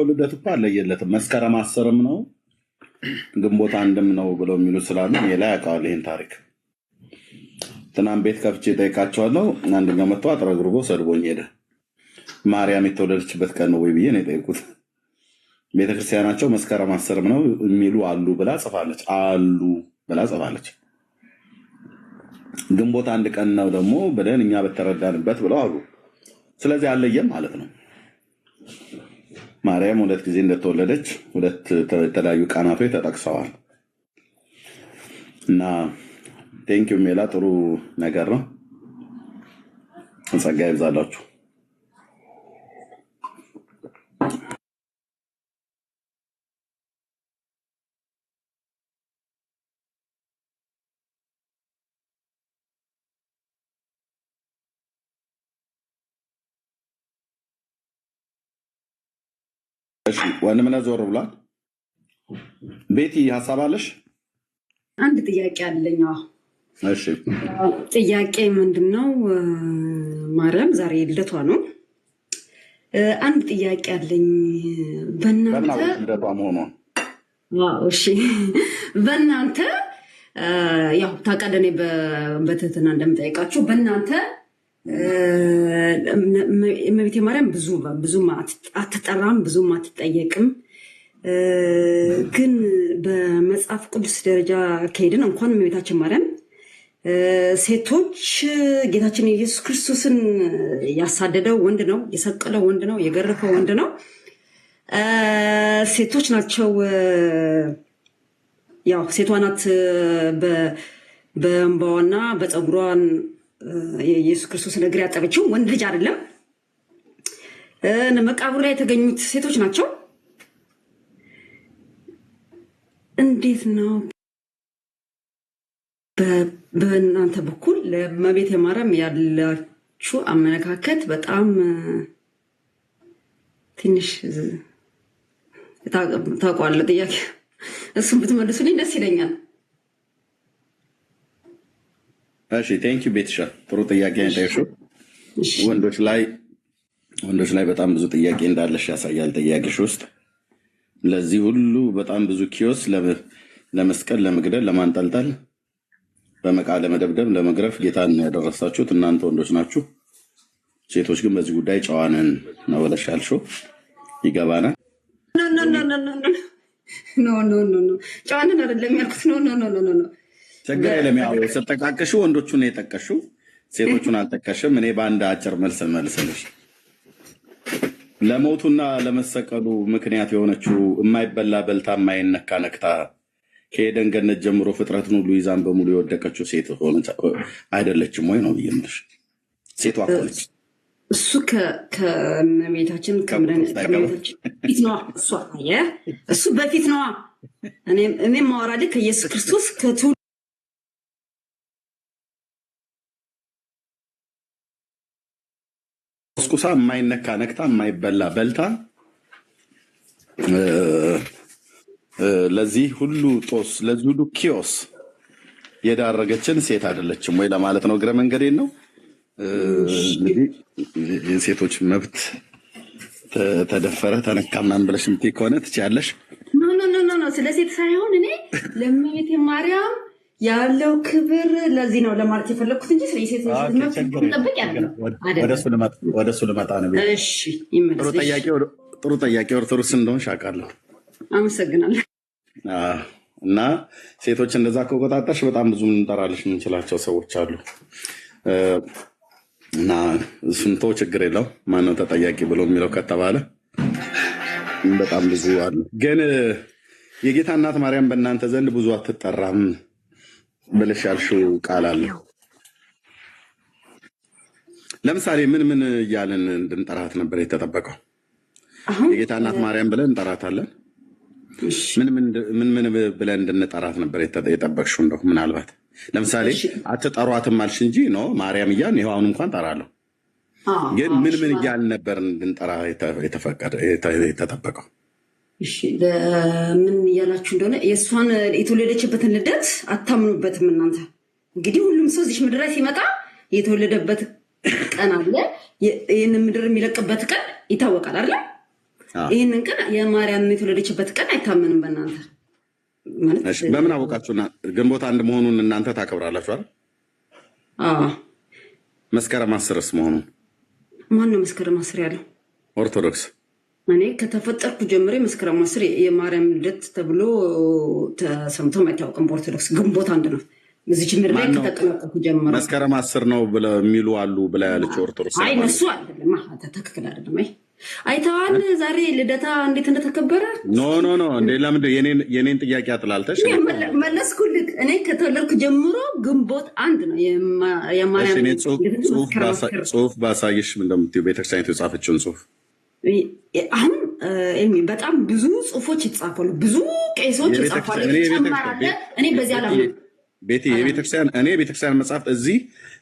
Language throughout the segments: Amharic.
ልደት እኮ አለየለትም። መስከረም 10 ነው ግንቦት 1 ነው ብለው የሚሉ ስላሉ ሌላ ያውቃል ይሄን ታሪክ። ትናንት ቤት ከፍቼ ጠይቃቸዋለሁ። አንደኛው መጥቶ አጥረግርጎ ሰድቦኝ ሄደ። ማርያም የተወለደችበት ቀን ነው ወይ ብዬ ነው የጠየቁት። ቤተክርስቲያናቸው መስከረም 10 ነው የሚሉ አሉ ብላ ጽፋለች። አሉ ብላ ጽፋለች። ግንቦት 1 ቀን ነው ደግሞ ብለን እኛ በተረዳንበት ብለው አሉ። ስለዚህ አለየም ማለት ነው። ማርያም 2 ጊዜ እንደተወለደች 2 የተለያዩ ቀናቶች ተጠቅሰዋል። እና ቴንኪው ሜላ ጥሩ ነገር ነው። ጸጋ ይብዛላችሁ። እሺ ወንድምነ ዞር ብሏል። ቤቲ ሀሳብ አለሽ? አንድ ጥያቄ አለኝ። እሺ ጥያቄ ምንድነው? ማርያም ዛሬ ልደቷ ነው። አንድ ጥያቄ አለኝ በእናንተ ልደቷ መሆኗን። እሺ በእናንተ ያው ታውቃለህ፣ እኔ በትህትና እንደምጠይቃችሁ በእናንተ እመቤቴ ማርያም ብዙም አትጠራም፣ ብዙም አትጠየቅም። ግን በመጽሐፍ ቅዱስ ደረጃ ከሄድን እንኳን እመቤታችን ማርያም ሴቶች ጌታችን ኢየሱስ ክርስቶስን ያሳደደው ወንድ ነው፣ የሰቀለው ወንድ ነው፣ የገረፈው ወንድ ነው። ሴቶች ናቸው። ያው ሴቷ ናት በእንባዋና በፀጉሯን የኢየሱስ ክርስቶስን እግር ያጠበችው፣ ወንድ ልጅ አይደለም። መቃብሩ ላይ የተገኙት ሴቶች ናቸው። እንዴት ነው በእናንተ በኩል ለእመቤቴ ማርያም ያላችሁ አመለካከት? በጣም ትንሽ ታውቋለህ ጥያቄ፣ እሱም ብትመልሱልኝ ደስ ይለኛል። እሺ ቴንክ ዩ ቤትሻ፣ ጥሩ ጥያቄ ነው የጠየቅሽው። ወንዶች ላይ በጣም ብዙ ጥያቄ እንዳለሽ ያሳያል ጥያቄሽ ውስጥ። ለዚህ ሁሉ በጣም ብዙ ኪዮስ ለመስቀል፣ ለመግደል፣ ለማንጠልጠል፣ በመቃ ለመደብደብ፣ ለመግረፍ ጌታን ያደረሳችሁት እናንተ ወንዶች ናችሁ። ሴቶች ግን በዚህ ጉዳይ ጨዋነን ነው ብለሽ ያልሽው ይገባናል። ጨዋነን አይደለም ያልኩት። ችግር የለም። ያው ስትጠቃቅሽው ወንዶቹን የጠቀሽው ሴቶቹን አልጠቀሽም። እኔ በአንድ አጭር መልስ መልስልሽ። ለሞቱና ለመሰቀሉ ምክንያት የሆነችው የማይበላ በልታ የማይነካ ነክታ ከኤደን ገነት ጀምሮ ፍጥረትን ሁሉ ይዛን በሙሉ የወደቀችው ሴት ሆነች አይደለችም ወይ ነው ብዬሽ። ሴቷ አለች። እሱ ከእመቤታችን ፊት ነዋ። እሱ በፊት ነዋ። እኔም ማወራደ ከኢየሱስ ክርስቶስ ቁስቁሳ የማይነካ ነክታ የማይበላ በልታ ለዚህ ሁሉ ጦስ፣ ለዚህ ሁሉ ኪዮስ የዳረገችን ሴት አይደለችም ወይ ለማለት ነው። እግረ መንገዴን ነው። እንግዲህ የሴቶች መብት ተደፈረ ተነካ ምናምን ብለሽ የምትይ ከሆነ ትችያለሽ። ኖ ስለ ሴት ሳይሆን እኔ ለእመቤቴ ማርያም ያለው ክብር ለዚህ ነው ለማለት የፈለግኩት እንጂ ስለ ሴት መብት ጠብቅ ያለ ነው። ወደ እሱ ልመጣ ነው። ጥሩ ጥያቄ። ኦርቶዶክስ እንደሆንሽ አውቃለሁ። አመሰግናለሁ። እና ሴቶች እንደዛ ከቆጣጠርሽ በጣም ብዙ እንጠራልሽ የምንችላቸው ሰዎች አሉ። እና እሱን ተው፣ ችግር የለው። ማነው ተጠያቂ ብሎ የሚለው ከተባለ በጣም ብዙ አሉ። ግን የጌታ እናት ማርያም በእናንተ ዘንድ ብዙ አትጠራም ብለሽ ያልሽው ቃል አለ። ለምሳሌ ምን እያልን እንድንጠራት ነበር የተጠበቀው? የጌታ እናት ማርያም ብለን እንጠራታለን። ምን ብለን እንድንጠራት ነበር የጠበቅሽው? እንደው ምናልባት ለምሳሌ አትጠሯትም አልሽ እንጂ ነው ማርያም እያልን ይኸው አሁን እንኳን ጠራለሁ። ግን ምን እያልን ነበር እንድንጠራ የተጠበቀው? እሺ ምን እያላችሁ እንደሆነ የእሷን የተወለደችበትን ልደት አታምኑበትም እናንተ። እንግዲህ ሁሉም ሰው እዚህ ምድር ላይ ሲመጣ የተወለደበት ቀን አለ። ይህንን ምድር የሚለቅበት ቀን ይታወቃል አይደል? ይህንን ቀን የማርያም የተወለደችበት ቀን አይታመንም በእናንተ ማለት። በምን አወቃችሁና ግንቦት አንድ መሆኑን እናንተ ታከብራላችሁ አይደል? መስከረም 10ስ መሆኑን ማን ነው መስከረም 10 ያለው? ኦርቶዶክስ። እኔ ከተፈጠርኩ ጀምሬ መስከረም 10 የማርያም ልደት ተብሎ ተሰምቶም አይታወቅም። በኦርቶዶክስ ግንቦት አንድ ነው። እዚች ምድር ላይ ከተቀመጥኩ ጀምሮ መስከረም 10 ነው ብለው የሚሉ አሉ ብላ ያለች ኦርቶዶክስ። አይ እነሱ አይደለም ትክክል አይደለም። አይተዋል ዛሬ ልደታ እንዴት እንደተከበረ። ኖ እንዴ ለምን የኔን ጥያቄ አጥላልተሽ መለስኩልህ። እኔ ከተወለድኩ ጀምሮ ግንቦት አንድ ነው የማርያም ጽሁፍ ባሳይሽ እንደምትይው ቤተክርስቲያኒቱ የጻፈችውን ጽሁፍ አሁን በጣም ብዙ ጽሁፎች ይጻፋሉ፣ ብዙ ቄሶች ይጻፋሉ። እኔ በዚህ አላምንም። ቤቴ የቤተክርስቲያን መጽሐፍት እዚህ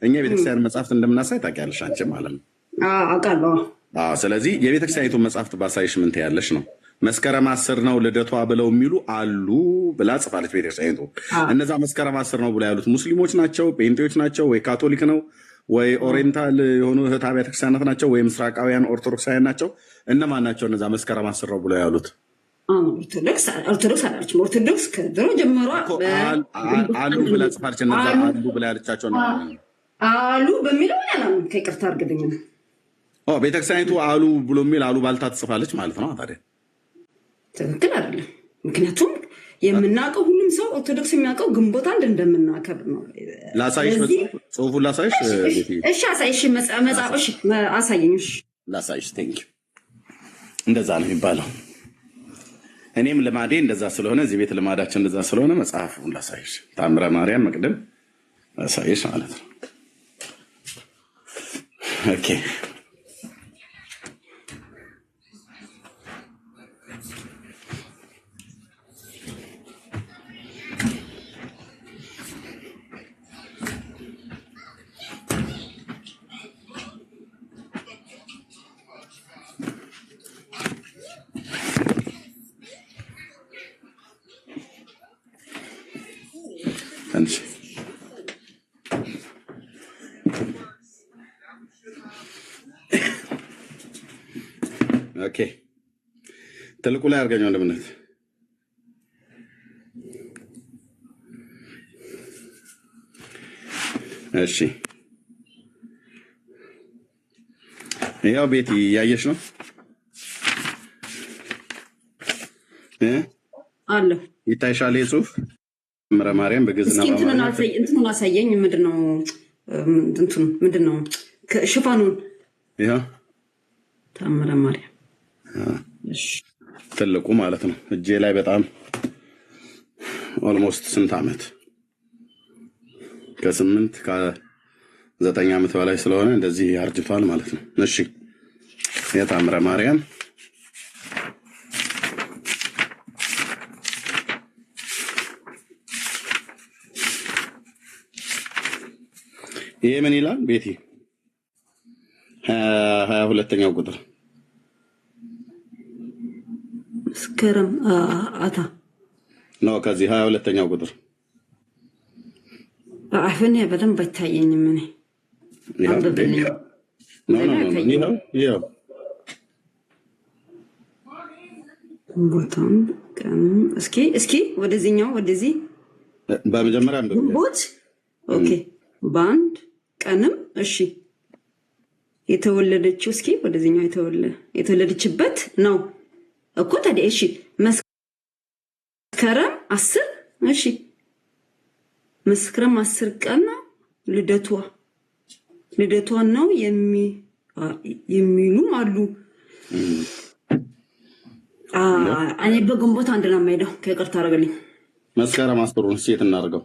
እኛ የቤተክርስቲያን መጽሐፍት እንደምናሳይ ታውቂያለሽ አንቺ ማለት ነው። አውቃለሁ። ስለዚህ የቤተክርስቲያኒቱን መጽሐፍት ባሳይሽ ምን ትያለሽ ነው። መስከረም 10 ነው ልደቷ ብለው የሚሉ አሉ ብላ ጽፋለች ቤተክርስቲያኒቱ። እነዛ መስከረም 10 ነው ብላ ያሉት ሙስሊሞች ናቸው፣ ጴንጤዎች ናቸው፣ ወይ ካቶሊክ ነው ወይ ኦሪየንታል የሆኑ እህት አብያተ ክርስቲያናት ናቸው፣ ወይ ምስራቃውያን ኦርቶዶክሳውያን ናቸው? እነማን ናቸው እነዛ መስከረም 10 ነው ብለው ያሉት? ኦርቶዶክስ አላለችም። ኦርቶዶክስ ከድሮ ጀምሮ አሉ ብላ ጽፋለች። እነዛ አሉ ብላ ያለቻቸው አሉ በሚለው ያላምን ከይቅርታ አድርግልኝ ነው። ቤተክርስቲያኒቱ አሉ ብሎ የሚል አሉ ባልታ ትጽፋለች ማለት ነው። ታዲያ ትክክል አይደለም። ምክንያቱም የምናውቀው ሁሉም ሰው ኦርቶዶክስ የሚያውቀው ግንቦት አንድ እንደምናከብር ነው። ላሳይሽ፣ ጽሁፉን ላሳይሽ። እሺ አሳይሽ፣ መጽሐፎች አሳየኝ። ላሳይሽ። ቴንኪው። እንደዛ ነው የሚባለው። እኔም ልማዴ እንደዛ ስለሆነ እዚህ ቤት ልማዳችን እንደዛ ስለሆነ መጽሐፉን ላሳይሽ። ታምረ ማርያም መቅደም ላሳይሽ ማለት ነው። ኦኬ ኦኬ ትልቁ ላይ አድርገኝ ወንድምነት። እሺ ያው ቤቲ እያየሽ ነው አለ ይታይሻል። የጽሁፍ ታምረ ማርያም በግዕዝና እንትኑን አሳየኝ። ምንድን ነው ሽፋኑን? ይኸው ታምረ ማርያም ትልቁ ማለት ነው። እጄ ላይ በጣም ኦልሞስት ስንት ዓመት ከ8 ከ9 ዓመት በላይ ስለሆነ እንደዚህ አርጅቷል ማለት ነው። እሺ የታምረ ማርያም ይሄ ምን ይላል ቤቲ? 22ኛው ቁጥር መስከረም አታ ነው። ከዚህ 22ኛው ቁጥር አሁን በደንብ አይታየኝም። እኔ ይኸው ቦታውን እስኪ ወደዚህኛው ወደዚህ በመጀመሪያ ግንቦት ኦኬ በአንድ ቀንም እሺ የተወለደችው እስኪ ወደዚህኛው የተወለደችበት ነው እኮ ታዲያ። እሺ መስከረም 10 እሺ መስከረም 10 ቀን ነው ልደቷን ነው የሚሉም አሉ። እኔ በግንቦት አንድ ነው የምሄደው። ከይቅርታ አደረገልኝ። መስከረም 10 የት እናድርገው?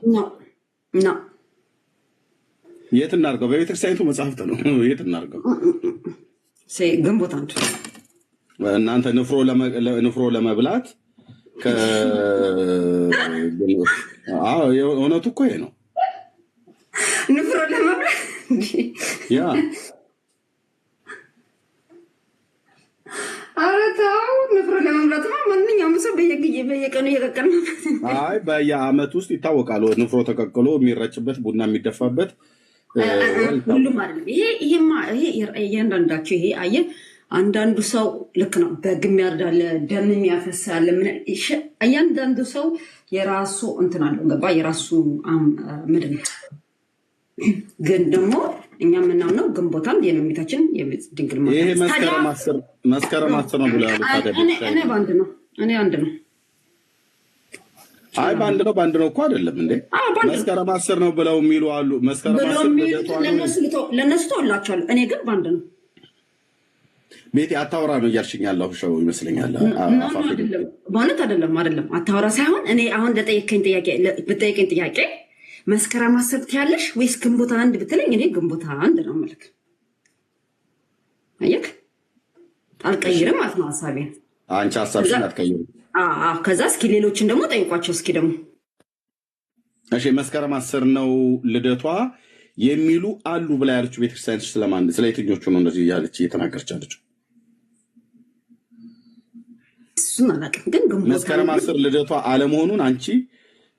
የት እናድርገው? በቤተክርስቲያኒቱ መጽሐፍት ነው። የት እናድርገው? ግንቦት አንድ እናንተ ንፍሮ ለመብላት እውነቱ እኮ ይሄ ነው። ንፍሮ ለመብላት ያ አረታው ንፍሮ ለመብላት ማንኛውም ሰው በየቀኑ እየቀቀል ነው። አይ በየአመት ውስጥ ይታወቃል። ንፍሮ ተቀቅሎ የሚረጭበት ቡና የሚደፋበት ሁሉም አይደለም። ይሄ እያንዳንዳቸው ይሄ አየህ አንዳንዱ ሰው ልክ ነው፣ በግም ያርዳል፣ ደምም ያፈሳል። እያንዳንዱ ሰው የራሱ እንትን አለው፣ ገባ? የራሱ ምንድን ነው። ግን ደግሞ እኛ የምናምነው ግንቦት አንድ የእመቤታችን ድንግል ማርያም። ይሄ መስከረም 10 ነው ብሎ ያሉት እኔ በአንድ ነው፣ እኔ አንድ ነው። አይ በአንድ ነው እኮ አይደለም እንዴ? መስከረም 10 ነው ብለው የሚሉ አሉ። መስከረም 10 ለነሱ ተወላቸዋለሁ። እኔ ግን በአንድ ነው። ቤቴ አታወራ ነው እያልሽኝ ያለው ሸው ይመስለኛል። በእውነት አይደለም አታወራ ሳይሆን እኔ አሁን ብጠይቀኝ ጥያቄ መስከረም 10 ትያለሽ ወይስ ግንቦት አንድ ብትለኝ እኔ ግንቦት አንድ ነው የምልክ። አየክ፣ አልቀይርም ማለት ነው ሀሳቤን። አንቺ ሀሳብሽን አትቀይርም። ከዛ እስኪ ሌሎችን ደግሞ ጠይቋቸው እስኪ ደግሞ። እሺ መስከረም 10 ነው ልደቷ የሚሉ አሉ ብላ ያለችው ቤተክርስቲያን ስለማን ስለ የትኞቹ ነው እንደዚህ ያለች እየተናገረች ያለችው? እሱን አላውቅም፣ ግን ግንቦት መስከረም 10 ልደቷ አለመሆኑን አንቺ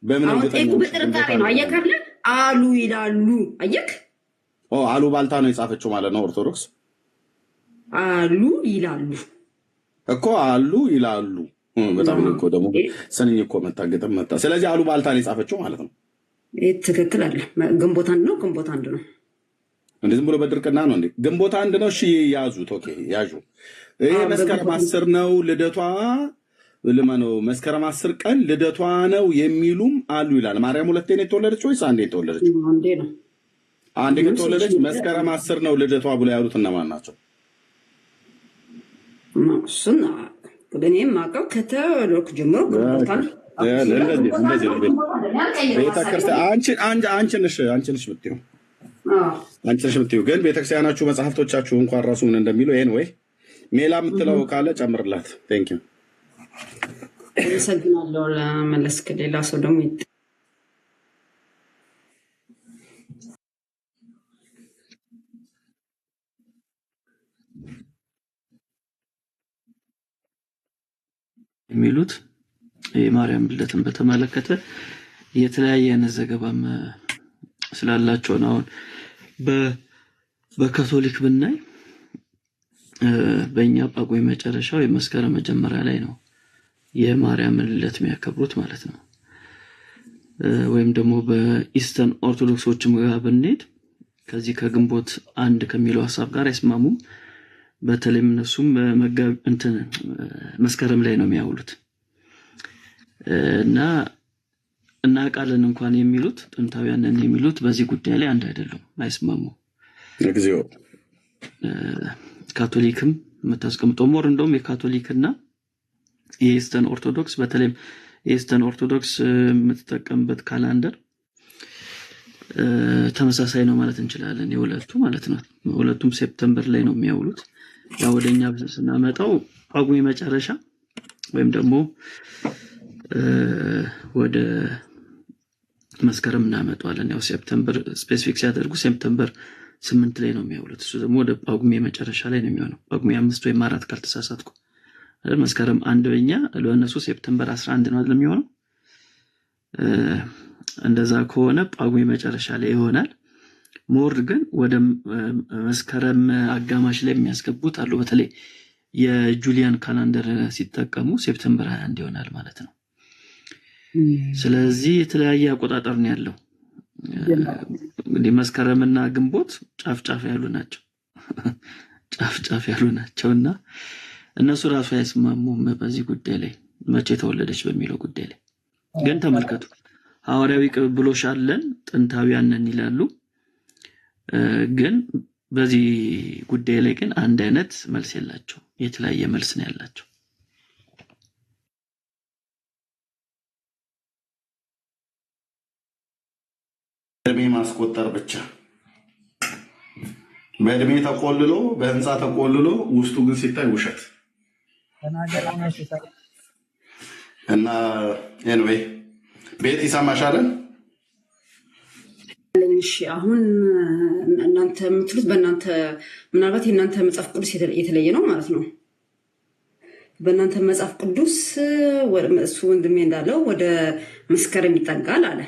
በምን እርግጠኛ ነሽ? በጥርጣሬ ነው። አየክ አይደል? አሉ ይላሉ። አየክ፣ አሉ ባልታ ነው የጻፈችው ማለት ነው ኦርቶዶክስ። አሉ ይላሉ እኮ አሉ ይላሉ። በጣም እኮ ደግሞ ስንኝ እኮ መታገጥም መጣ። ስለዚህ አሉ ባልታ ነው የጻፈችው ማለት ነው። ትክክል አለ። ግንቦት አንድ ነው፣ ግንቦት አንድ ነው። ዝም ብሎ በድርቅና ነው እንዴ? ግንቦት አንድ ነው። እሺ ያዙት። ኦኬ ያዡ። ይሄ መስከረም 10 ነው ልደቷ ልማነው መስከረም 10 ቀን ልደቷ ነው የሚሉም አሉ ይላል። ማርያም ሁለቴ ነው የተወለደች ወይስ አንዴ የተወለደች? አንዴ ነው። አንዴ ከተወለደች መስከረም 10 ነው ልደቷ ብሎ ያሉት እነማን ናቸው? እሱን እኔም የማውቀው ከተወለድኩ ጀምሮ እንደዚህ ቤተክርስቲያን አንቺ ነሽ የምትይው ግን ቤተክርስቲያናችሁ መጽሐፍቶቻችሁ እንኳን ራሱ ምን እንደሚሉ ይሄን ወይ ሜላ የምትለው ካለ ጨምርላት። ቴንክ ዩ አመሰግናለሁ። ለመለስክ ሌላ ሰው ደግሞ የሚሉት የማርያም ልደትን በተመለከተ የተለያየ አይነት ዘገባም ስላላቸው ነው። አሁን በካቶሊክ ብናይ በእኛ ጳጉሜ መጨረሻው የመስከረም መጀመሪያ ላይ ነው የማርያም ልደት የሚያከብሩት ማለት ነው። ወይም ደግሞ በኢስተርን ኦርቶዶክሶችም ጋር ብንሄድ ከዚህ ከግንቦት አንድ ከሚለው ሐሳብ ጋር አይስማሙም። በተለይም እነሱም መስከረም ላይ ነው የሚያውሉት እና እናውቃለን እንኳን የሚሉት ጥንታውያንን የሚሉት በዚህ ጉዳይ ላይ አንድ አይደሉም፣ አይስማሙ። እግዚኦ ካቶሊክም የምታስቀምጠው ሞር እንደውም የካቶሊክና የኢስተርን ኦርቶዶክስ በተለይም የኢስተርን ኦርቶዶክስ የምትጠቀምበት ካላንደር ተመሳሳይ ነው ማለት እንችላለን። የሁለቱ ማለት ነው። ሁለቱም ሴፕቴምበር ላይ ነው የሚያውሉት። ያው ወደኛ ስናመጣው ጳጉሜ መጨረሻ ወይም ደግሞ ወደ መስከረም እናመጣዋለን። ያው ሴፕቴምበር ስፔሲፊክ ሲያደርጉ ሴፕቴምበር 8 ላይ ነው የሚያውሉት። እሱ ደግሞ ወደ ጳጉሜ መጨረሻ ላይ ነው የሚሆነው። ጳጉሜ 5 ወይም 4 ካልተሳሳትኩ። መስከረም 1 በእኛ ለእነሱ ሴፕቴምበር 11 ነው አይደል የሚሆነው። እንደዛ ከሆነ ጳጉሜ መጨረሻ ላይ ይሆናል። ሞር ግን ወደ መስከረም አጋማሽ ላይ የሚያስገቡት አሉ። በተለይ የጁሊያን ካላንደር ሲጠቀሙ ሴፕቴምበር 21 ይሆናል ማለት ነው። ስለዚህ የተለያየ አቆጣጠር ነው ያለው። እንግዲህ መስከረምና ግንቦት ጫፍ ያሉ ናቸው። ጫፍ ያሉ ናቸውና እነሱ ራሱ አይስማሙም በዚህ ጉዳይ ላይ መቼ ተወለደች በሚለው ጉዳይ ላይ። ግን ተመልከቱ፣ ሐዋርያዊ ቅብብሎሽ አለን ጥንታውያንን ይላሉ። ግን በዚህ ጉዳይ ላይ ግን አንድ አይነት መልስ የላቸው፣ የተለያየ መልስ ነው ያላቸው። እድሜ ማስቆጠር ብቻ በእድሜ ተቆልሎ በህንፃ ተቆልሎ ውስጡ ግን ሲታይ ውሸት እና ኤንዌይ ቤት ይሰማሻለን። እሺ አሁን እናንተ የምትሉት በእናንተ ምናልባት የእናንተ መጽሐፍ ቅዱስ የተለየ ነው ማለት ነው። በእናንተ መጽሐፍ ቅዱስ እሱ ወንድሜ እንዳለው ወደ መስከረም ይጠጋል አለ።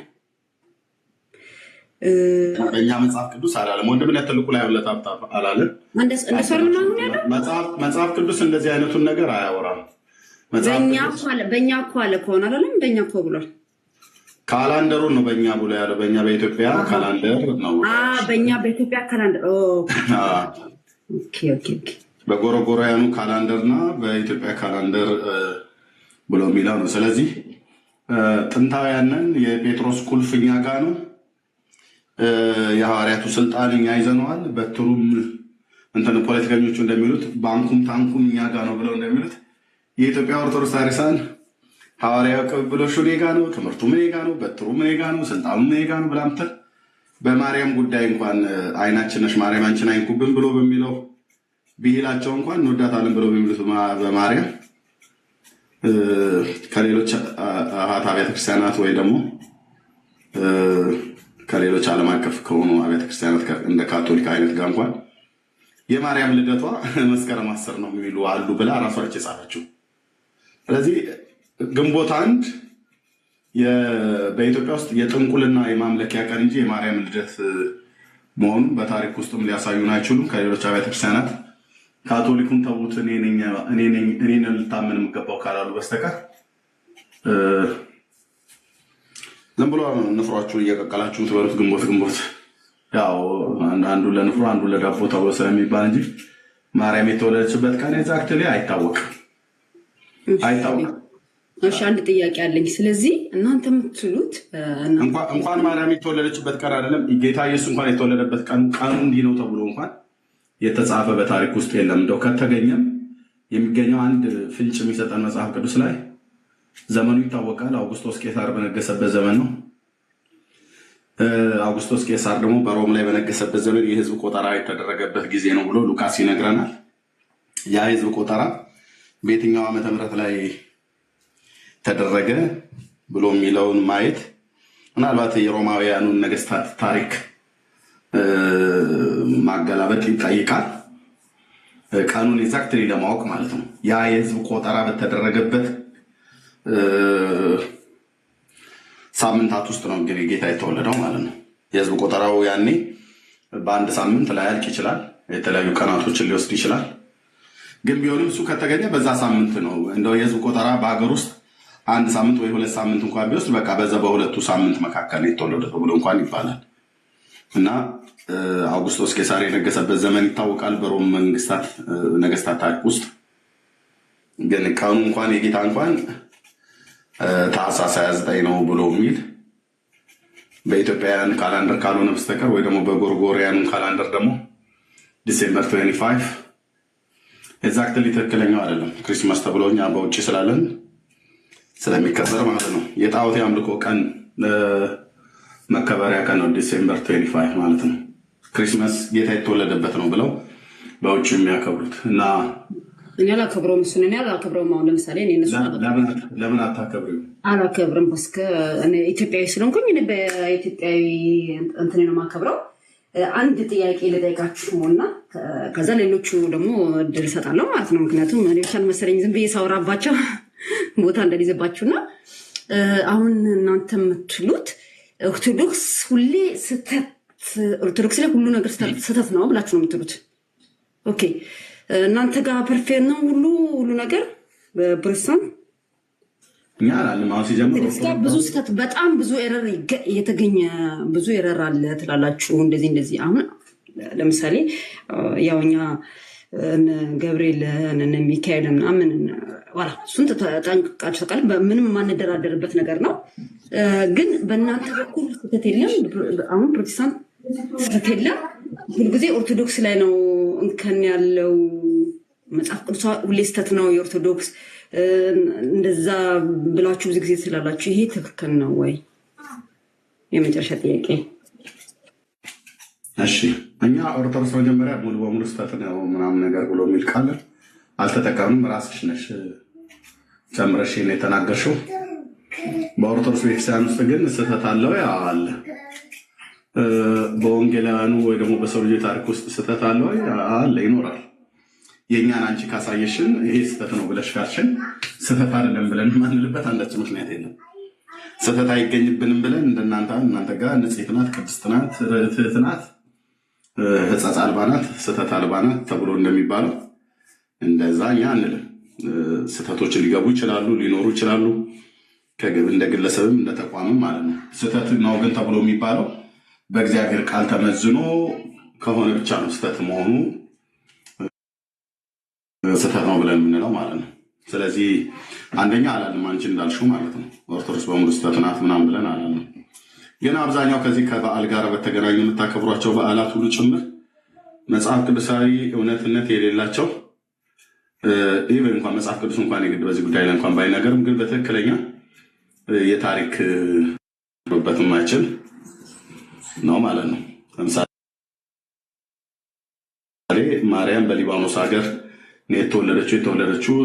በእኛ መጽሐፍ ቅዱስ አላለም። ወንድምነት ትልቁ ላይ ለታብታብ አላለም። እንደሱ አይደለም አሁን ያለው መጽሐፍ ቅዱስ እንደዚህ አይነቱን ነገር አያወራም። በእኛ እኮ አለ ከሆነ አላለም። በእኛ እኮ ብሏል። ካላንደሩን ነው በእኛ ብሎ ያለው። በእኛ በኢትዮጵያ ካላንደር ነው። በእኛ በኢትዮጵያ ካላንደር በጎረጎራውያኑ ካላንደርና በኢትዮጵያ ካላንደር ብሎ የሚለው ነው። ስለዚህ ጥንታውያንን የጴጥሮስ ቁልፍ እኛ ጋ ነው። የሐዋርያቱ ስልጣን እኛ ይዘነዋል። በትሩም እንትን ፖለቲከኞቹ እንደሚሉት ባንኩም ታንኩም እኛ ጋ ነው ብለው እንደሚሉት የኢትዮጵያ ኦርቶዶክስ ታሪሳን ሐዋርያው ቅብብሎሹ እኔ ጋ ነው፣ ትምህርቱም እኔ ጋ ነው፣ በትሩም እኔ ጋ ነው፣ ስልጣኑም እኔ ጋ ነው ብላምትል በማርያም ጉዳይ እንኳን አይናችን ነሽ ማርያም አንቺን አይንኩብን ብሎ በሚለው ብሂላቸው እንኳን እንወዳታለን ብለው በሚሉት በማርያም ከሌሎች አሃት አብያተ ክርስቲያናት ወይ ደግሞ ከሌሎች ዓለም አቀፍ ከሆኑ አብያተ ክርስቲያናት እንደ ካቶሊክ አይነት ጋር እንኳን የማርያም ልደቷ መስከረም 10 ነው የሚሉ አሉ ብላ ራሷች የጻፈችው። ስለዚህ ግንቦት 1 በኢትዮጵያ ውስጥ የጥንቁልና የማምለኪያ ቀን እንጂ የማርያም ልደት መሆኑን በታሪክ ውስጥም ሊያሳዩን አይችሉም። ከሌሎች አብያተ ክርስቲያናት ካቶሊኩን ተዉት እኔን ልታመን የምገባው ካላሉ በስተቀር ዝም ብሎ ንፍሯችሁን እየቀቀላችሁ ትበሉት ግንቦት ያው አንዱ ለንፍሮ አንዱ ለዳቦ ተብሎ ስለሚባል እንጂ ማርያም የተወለደችበት ቀን ኤግዛክትሊ አይታወቅም። እሺ አንድ ጥያቄ አለኝ። ስለዚህ እናንተ የምትሉት እንኳን ማርያም የተወለደችበት ቀን አይደለም ጌታ ኢየሱስ እንኳን የተወለደበት ቀኑ እንዲህ ነው ተብሎ እንኳን የተጻፈ በታሪክ ውስጥ የለም። እንደው ከተገኘም የሚገኘው አንድ ፍንጭ የሚሰጠን መጽሐፍ ቅዱስ ላይ ዘመኑ ይታወቃል። አውግስቶስ ቄሳር በነገሰበት ዘመን ነው። አውግስቶስ ቄሳር ደግሞ በሮም ላይ በነገሰበት ዘመን የህዝብ ቆጠራ የተደረገበት ጊዜ ነው ብሎ ሉቃስ ይነግረናል። ያ የህዝብ ቆጠራ በየትኛው ዓመተ ምህረት ላይ ተደረገ ብሎ የሚለውን ማየት ምናልባት የሮማውያኑን ነገስታት ታሪክ ማገላበጥ ይጠይቃል። ቀኑን ኤግዛክትሊ ለማወቅ ማለት ነው። ያ የህዝብ ቆጠራ በተደረገበት ሳምንታት ውስጥ ነው እንግዲህ ጌታ የተወለደው ማለት ነው። የህዝብ ቆጠራው ያኔ በአንድ ሳምንት ላያልቅ ይችላል። የተለያዩ ቀናቶችን ሊወስድ ይችላል። ግን ቢሆንም እሱ ከተገኘ በዛ ሳምንት ነው። እንደው የህዝብ ቆጠራ በሀገር ውስጥ አንድ ሳምንት ወይ 2 ሳምንት እንኳን ቢወስድ በቃ በዛ በሁለቱ ሳምንት መካከል የተወለደ ብሎ እንኳን ይባላል። እና አውግስቶስ ቄሳር የነገሰበት ዘመን ይታወቃል በሮም ነገስታት ታሪክ ውስጥ። ግን ቀኑ እንኳን የጌታ እንኳን ታኅሳስ 29 ነው ብሎ የሚል በኢትዮጵያውያን ካላንደር ካልሆነ በስተቀር ወይ ደግሞ በጎርጎሪያኑ ካላንደር ደግሞ ዲሴምበር 25 ኤግዛክትሊ ትክክለኛው አይደለም። ክሪስማስ ተብሎ እኛ በውጭ ስላለን ስለሚከበር ማለት ነው። የጣዖት የአምልኮ ቀን መከበሪያ ቀን ነው ዲሴምበር 25 ማለት ነው። ክሪስማስ ጌታ የተወለደበት ነው ብለው በውጭ የሚያከብሩት እና እኔ አላከብረውም። እሱን እኔ አላከብረውም። አሁን ለምሳሌ እኔ እነሱ ለምን አታከብሪው? አላከብርም። እስከ እኔ ኢትዮጵያዊ ስለሆንኩኝ እኔ በኢትዮጵያዊ እንትን ነው የማከብረው። አንድ ጥያቄ ልጠይቃችሁ እና ከዛ ሌሎቹ ደግሞ እድል እሰጣለሁ ማለት ነው። ምክንያቱም እኔ ብቻ መሰለኝ ዝም ብዬ ሳወራባቸው ቦታ እንደሊዘባችሁና አሁን እናንተ የምትሉት ኦርቶዶክስ ሁሌ ስህተት፣ ኦርቶዶክስ ላይ ሁሉ ነገር ስህተት ነው ብላችሁ ነው የምትሉት። ኦኬ እናንተ ጋር ፐርፌክት ነው ሁሉ ነገር። በፕሮቴስታንት እኛ አላለም። አሁን ሲጀምር ብዙ ስህተት፣ በጣም ብዙ ኤረር የተገኘ ብዙ ኤረር አለ ትላላችሁ። እንደዚህ አሁን ለምሳሌ ያው እኛ ገብርኤል ሚካኤል ምናምን ዋላ እሱን ተጠንቅቃችሁ ተቃል ምንም ማንደራደርበት ነገር ነው። ግን በእናንተ በኩል ስህተት የለም። አሁን ፕሮቴስታንት ስህተት የለም። ሁልጊዜ ኦርቶዶክስ ላይ ነው እንከን ያለው። መጽሐፍ ቅዱስ ሁሌ ስህተት ነው የኦርቶዶክስ እንደዛ ብላችሁ ብዙ ጊዜ ስላላችሁ ይሄ ትክክል ነው ወይ? የመጨረሻ ጥያቄ። እሺ እኛ ኦርቶዶክስ መጀመሪያ ሙሉ በሙሉ ስህተት ነው ምናምን ነገር ብሎ የሚል ቃል አልተጠቀምንም። ራስሽ ነሽ ጨምረሽ ነው የተናገርሽው። በኦርቶዶክስ ቤተክርስቲያን ውስጥ ግን ስህተት አለው አለ። በወንጌላውያኑ ወይ ደግሞ በሰው ልጅ ታሪክ ውስጥ ስህተት አለው አለ፣ ይኖራል። የእኛን አንቺ ካሳየሽን ይሄ ስህተት ነው ብለሽ ካልሽን ስህተት አይደለም ብለን ማንልበት አንዳች ምክንያት የለም። ስህተት አይገኝብንም ብለን እናንተ ጋር ንጽሕት ናት፣ ቅድስት ናት፣ ርትዕት ናት፣ ሕጸጽ አልባ ናት፣ ስህተት አልባ ናት ተብሎ እንደሚባለው እንደዛ እኛ አንልም። ስህተቶች ሊገቡ ይችላሉ፣ ሊኖሩ ይችላሉ፣ እንደ ግለሰብም እንደ ተቋምም ማለት ነው። ስህተት ነው ግን ተብሎ የሚባለው በእግዚአብሔር ቃል ተመዝኖ ከሆነ ብቻ ነው ስህተት መሆኑ ስህተት ነው ብለን የምንለው ማለት ነው። ስለዚህ አንደኛ አላልም አንቺ እንዳልሽው ማለት ነው ኦርቶዶክስ በሙሉ ስህተት ናት ምናምን ብለን አላልም። ግን አብዛኛው ከዚህ ከበዓል ጋር በተገናኙ የምታከብሯቸው በዓላት ሁሉ ጭምር መጽሐፍ ቅዱሳዊ እውነትነት የሌላቸው ኢቨን እንኳን መጽሐፍ ቅዱስ እንኳን የግድ በዚህ ጉዳይ ላይ እንኳን ባይነገርም ግን በትክክለኛ የታሪክ በት የማይችል ነው ማለት ነው። ለምሳሌ ማርያም በሊባኖስ ሀገር ነው የተወለደችው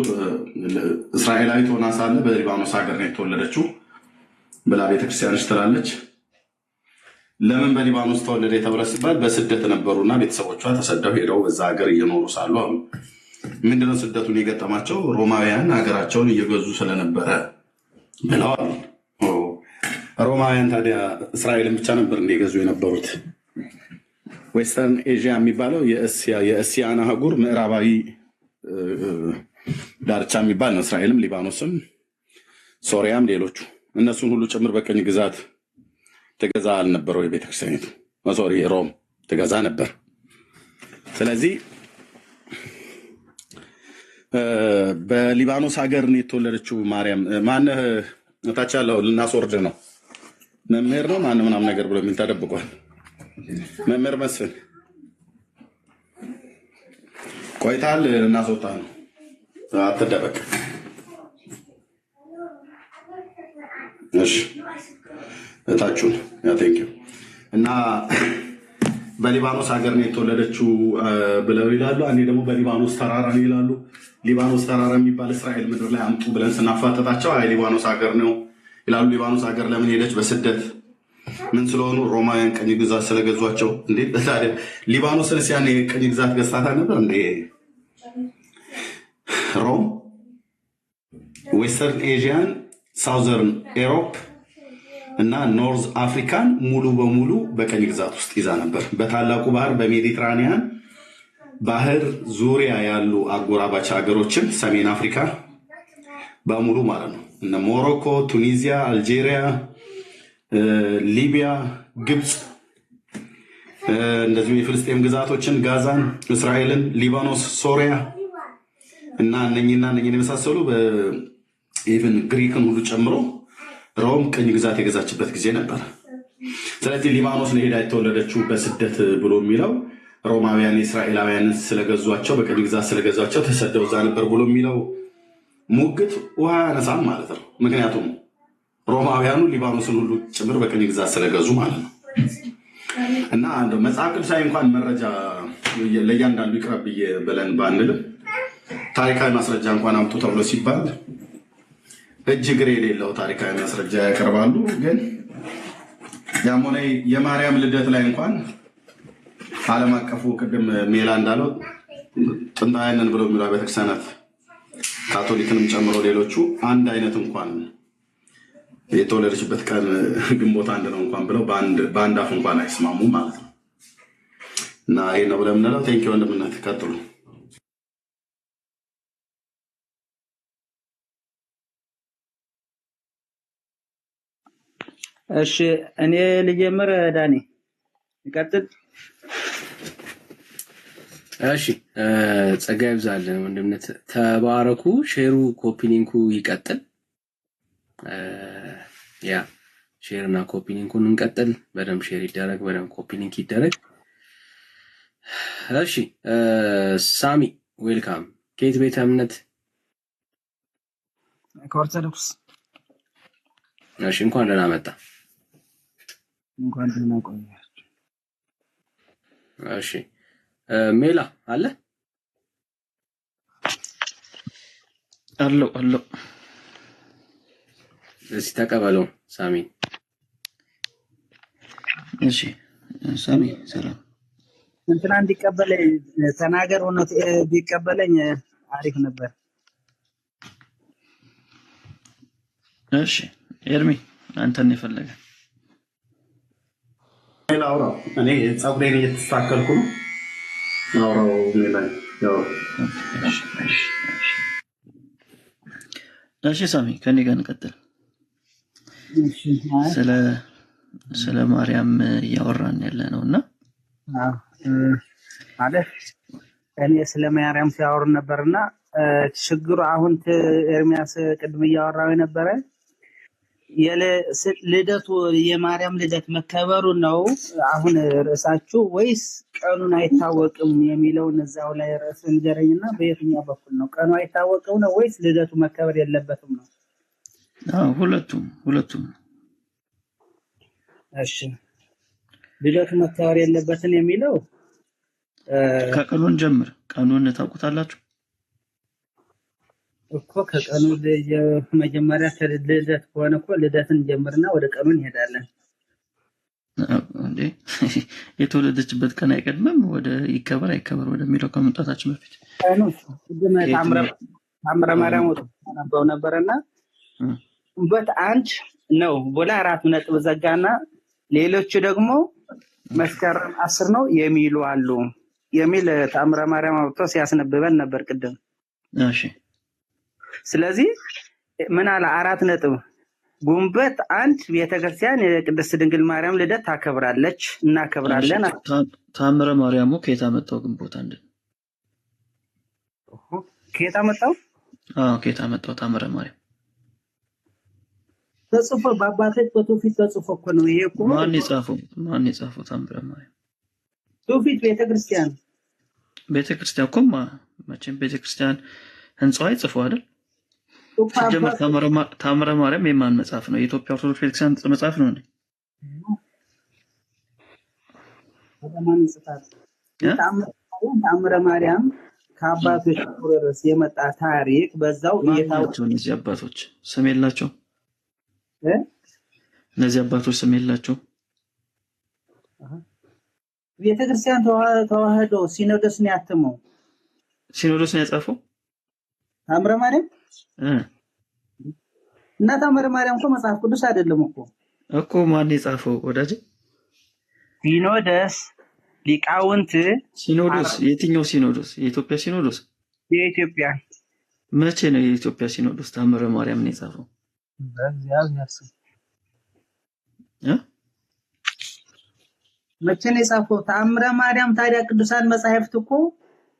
እስራኤላዊት ሆና ሳለ በሊባኖስ ሀገር ነው የተወለደችው ብላ ቤተክርስቲያኖች ትላለች። ለምን በሊባኖስ ተወለደ የተባለ ሲባል በስደት ነበሩና ቤተሰቦቿ ተሰደው ሄደው በዛ ሀገር እየኖሩ ሳሉ አሁን ምንድነው ስደቱን የገጠማቸው? ሮማውያን ሀገራቸውን እየገዙ ስለነበረ ብለዋል። ሮማውያን ታዲያ እስራኤልን ብቻ ነበር እንደገዙ የነበሩት? ዌስተርን ኤዥያ የሚባለው የእስያን አህጉር ምዕራባዊ ዳርቻ የሚባል ነው። እስራኤልም፣ ሊባኖስም፣ ሶሪያም ሌሎቹ እነሱን ሁሉ ጭምር በቀኝ ግዛት ትገዛ አልነበረው የቤተክርስቲያኒቱ ሶሪ ሮም ትገዛ ነበር። ስለዚህ በሊባኖስ ሀገር ነው የተወለደችው ማርያም። ማነህ እታች ያለው ልናስወርድ ነው መምህር ነው ማን ምናምን ነገር ብሎ የሚል ተደብቋል። መምህር መስፍን ቆይታል፣ እናስወጣ ነው አትደበቅ። እሺ እታችሁን ያ ቴንኪው። እና በሊባኖስ ሀገር ነው የተወለደችው ብለው ይላሉ። አንዴ ደግሞ በሊባኖስ ተራራ ነው ይላሉ። ሊባኖስ ተራራ የሚባል እስራኤል ምድር ላይ አምጡ ብለን ስናፋጠጣቸው አይ ሊባኖስ ሀገር ነው ይላሉ። ሊባኖስ ሀገር ለምን ሄደች? በስደት ምን ስለሆኑ? ሮማውያን ቀኝ ግዛት ስለገዟቸው። እንዴ ታዲያ ሊባኖስን ሲያን ቀኝ ግዛት ገዝታታ ነበር እንዴ? ሮም ዌስተርን ኤዥያን፣ ሳውዘርን ኤሮፕ እና ኖርዝ አፍሪካን ሙሉ በሙሉ በቀኝ ግዛት ውስጥ ይዛ ነበር። በታላቁ ባህር በሜዲትራኒያን ባህር ዙሪያ ያሉ አጎራባች ሀገሮችን ሰሜን አፍሪካ በሙሉ ማለት ነው እነ ሞሮኮ፣ ቱኒዚያ፣ አልጄሪያ፣ ሊቢያ፣ ግብፅ፣ እንደዚሁ የፍልስጤም ግዛቶችን፣ ጋዛን፣ እስራኤልን፣ ሊባኖስ፣ ሶሪያ እና እነኝን የመሳሰሉ ኢቭን ግሪክን ሁሉ ጨምሮ ሮም ቀኝ ግዛት የገዛችበት ጊዜ ነበር። ስለዚህ ሊባኖስ ነው ሄዳ የተወለደችው በስደት ብሎ የሚለው ሮማውያን የእስራኤላውያንን ስለገዟቸው በቀኝ ግዛት ስለገዟቸው ተሰደው እዛ ነበር ብሎ የሚለው ሙግት ውሃ ያነሳም ማለት ነው። ምክንያቱም ሮማውያኑ ሊባኖስን ሁሉ ጭምር በቀኝ ግዛት ስለገዙ ማለት ነው። እና አንድ መጽሐፍ ቅዱሳዊ እንኳን መረጃ ለእያንዳንዱ ይቅረብ ብለን ባንልም ታሪካዊ ማስረጃ እንኳን አምጡ ተብሎ ሲባል እጅ እግር የሌለው ታሪካዊ ማስረጃ ያቀርባሉ። ግን ያም ሆነ የማርያም ልደት ላይ እንኳን ዓለም አቀፉ ቅድም ሜላ እንዳለው ጥንታውያንን ብለው የሚሉ ቤተክርስቲያናት ካቶሊክንም ጨምሮ ሌሎቹ አንድ አይነት እንኳን የተወለደችበት ቀን ግንቦት አንድ ነው እንኳን ብለው በአንድ አፍ እንኳን አይስማሙም ማለት ነው። እና ይሄ ነው ብለን የምንለው። ቴንኪ ወንድምነት ቀጥሉ። እሺ እኔ ልጀምር። ዳኒ ይቀጥል። እሺ ጸጋ ይብዛልን ወንድምነት፣ ተባረኩ። ሼሩ ኮፒ ሊንኩ ይቀጥል። ያ ሼር እና ኮፒ ሊንኩን እንቀጥል። በደንብ ሼር ይደረግ፣ በደንብ ኮፒ ሊንክ ይደረግ። እሺ ሳሚ ዌልካም። ከየት ቤተ እምነት? ከኦርቶዶክስ። እሺ እንኳን ደህና መጣ። እንኳን ደህና ቆያችሁ። እሺ ሜላ አለ አለው እስቲ ተቀበለው ሳሚ። እሺ ሳሚ ሰላም። እንትና እንዲቀበለኝ ተናገር። እውነት ቢቀበለኝ አሪፍ ነበር። እሺ ኤርሚ አንተን የፈለገ ሌላ አውራው እኔ ፀጉሬን እየተስተካከልኩ ነው። አውራው ሌላ ያው እሺ ሳሚ ከኔ ጋር እንቀጥል። ስለ ማርያም እያወራን ያለ ነውና ማለት እኔ ስለ ማርያም ሲያወሩ ነበርና ችግሩ አሁን ኤርሚያስ ቅድም እያወራው የነበረ ልደቱ የማርያም ልደት መከበሩ ነው አሁን ርዕሳችሁ ወይስ ቀኑን አይታወቅም የሚለውን እዛው ላይ ርዕስ ንገረኝና በየትኛው በኩል ነው? ቀኑ አይታወቅም ነው ወይስ ልደቱ መከበር የለበትም ነው? ሁለቱም። እሺ ልደቱ መከበር የለበትም የሚለው ከቀኑን ጀምር። ቀኑን ታውቁታላችሁ እኮ ከቀኑ መጀመሪያ ልደት ከሆነ እኮ ልደትን ጀምርና ወደ ቀኑ እንሄዳለን። እንዴ የተወለደችበት ቀን አይቀድምም? ወደ ይከበር አይከበር ወደሚለው ከመምጣታችን በፊት ቀኑ ታምረ ማርያም ወጥተው ነበርና በት አንድ ነው ቦላ 4 ነጥብ ዘጋና ሌሎቹ ደግሞ መስከረም 10 ነው የሚሉ አሉ የሚል ታምረ ማርያም ወጥቶ ሲያስነብበን ነበር ቅድም። እሺ ስለዚህ ምን አለ 4 ነጥብ ጉንበት አንድ ቤተክርስቲያን የቅድስት ድንግል ማርያም ልደት ታከብራለች እናከብራለን። ታምረ ማርያም ከየት አመጣው? ግንቦት አንድ ከየት አመጣው? ከየት አመጣው? ታምረ ማርያም ተጽፎ በአባቶች በትውፊት ተጽፎ እኮ ነው። ይሄ እኮ ማን የጻፈው? ታምረ ማርያም ትውፊት ቤተክርስቲያን እኮ መቼም ቤተክርስቲያን ህንጻው አይጽፈው አይደል? ሲጀመር ታምረ ማርያም የማን መጽሐፍ ነው? የኢትዮጵያ ኦርቶዶክስ ቤተክርስቲያን መጽሐፍ ነው እንዴ? ወደማን ይጽፋል? ታምረ ማርያም ከአባቶች ቁርርስ የመጣ ታሪክ በዛው እየታወቀ እነዚህ አባቶች ስም የላቸው እነዚህ አባቶች ስም የላቸው። ቤተክርስቲያን ተዋህዶ ሲኖዶስ ነው ያተመው። ሲኖዶስ ነው ያጻፈው ታምረ ማርያም እና ታምረ ማርያም እኮ መጽሐፍ ቅዱስ አይደለም እኮ ማን የጻፈው ወዳጅ? ሲኖዶስ ሊቃውንት። ሲኖዶስ የትኛው ሲኖዶስ? የኢትዮጵያ ሲኖዶስ? የኢትዮጵያ። መቼ ነው የኢትዮጵያ ሲኖዶስ ታምረ ማርያም ነው የጻፈው? መቼ ነው የጻፈው ታምረ ማርያም? ታዲያ ቅዱሳን መጻሕፍት እኮ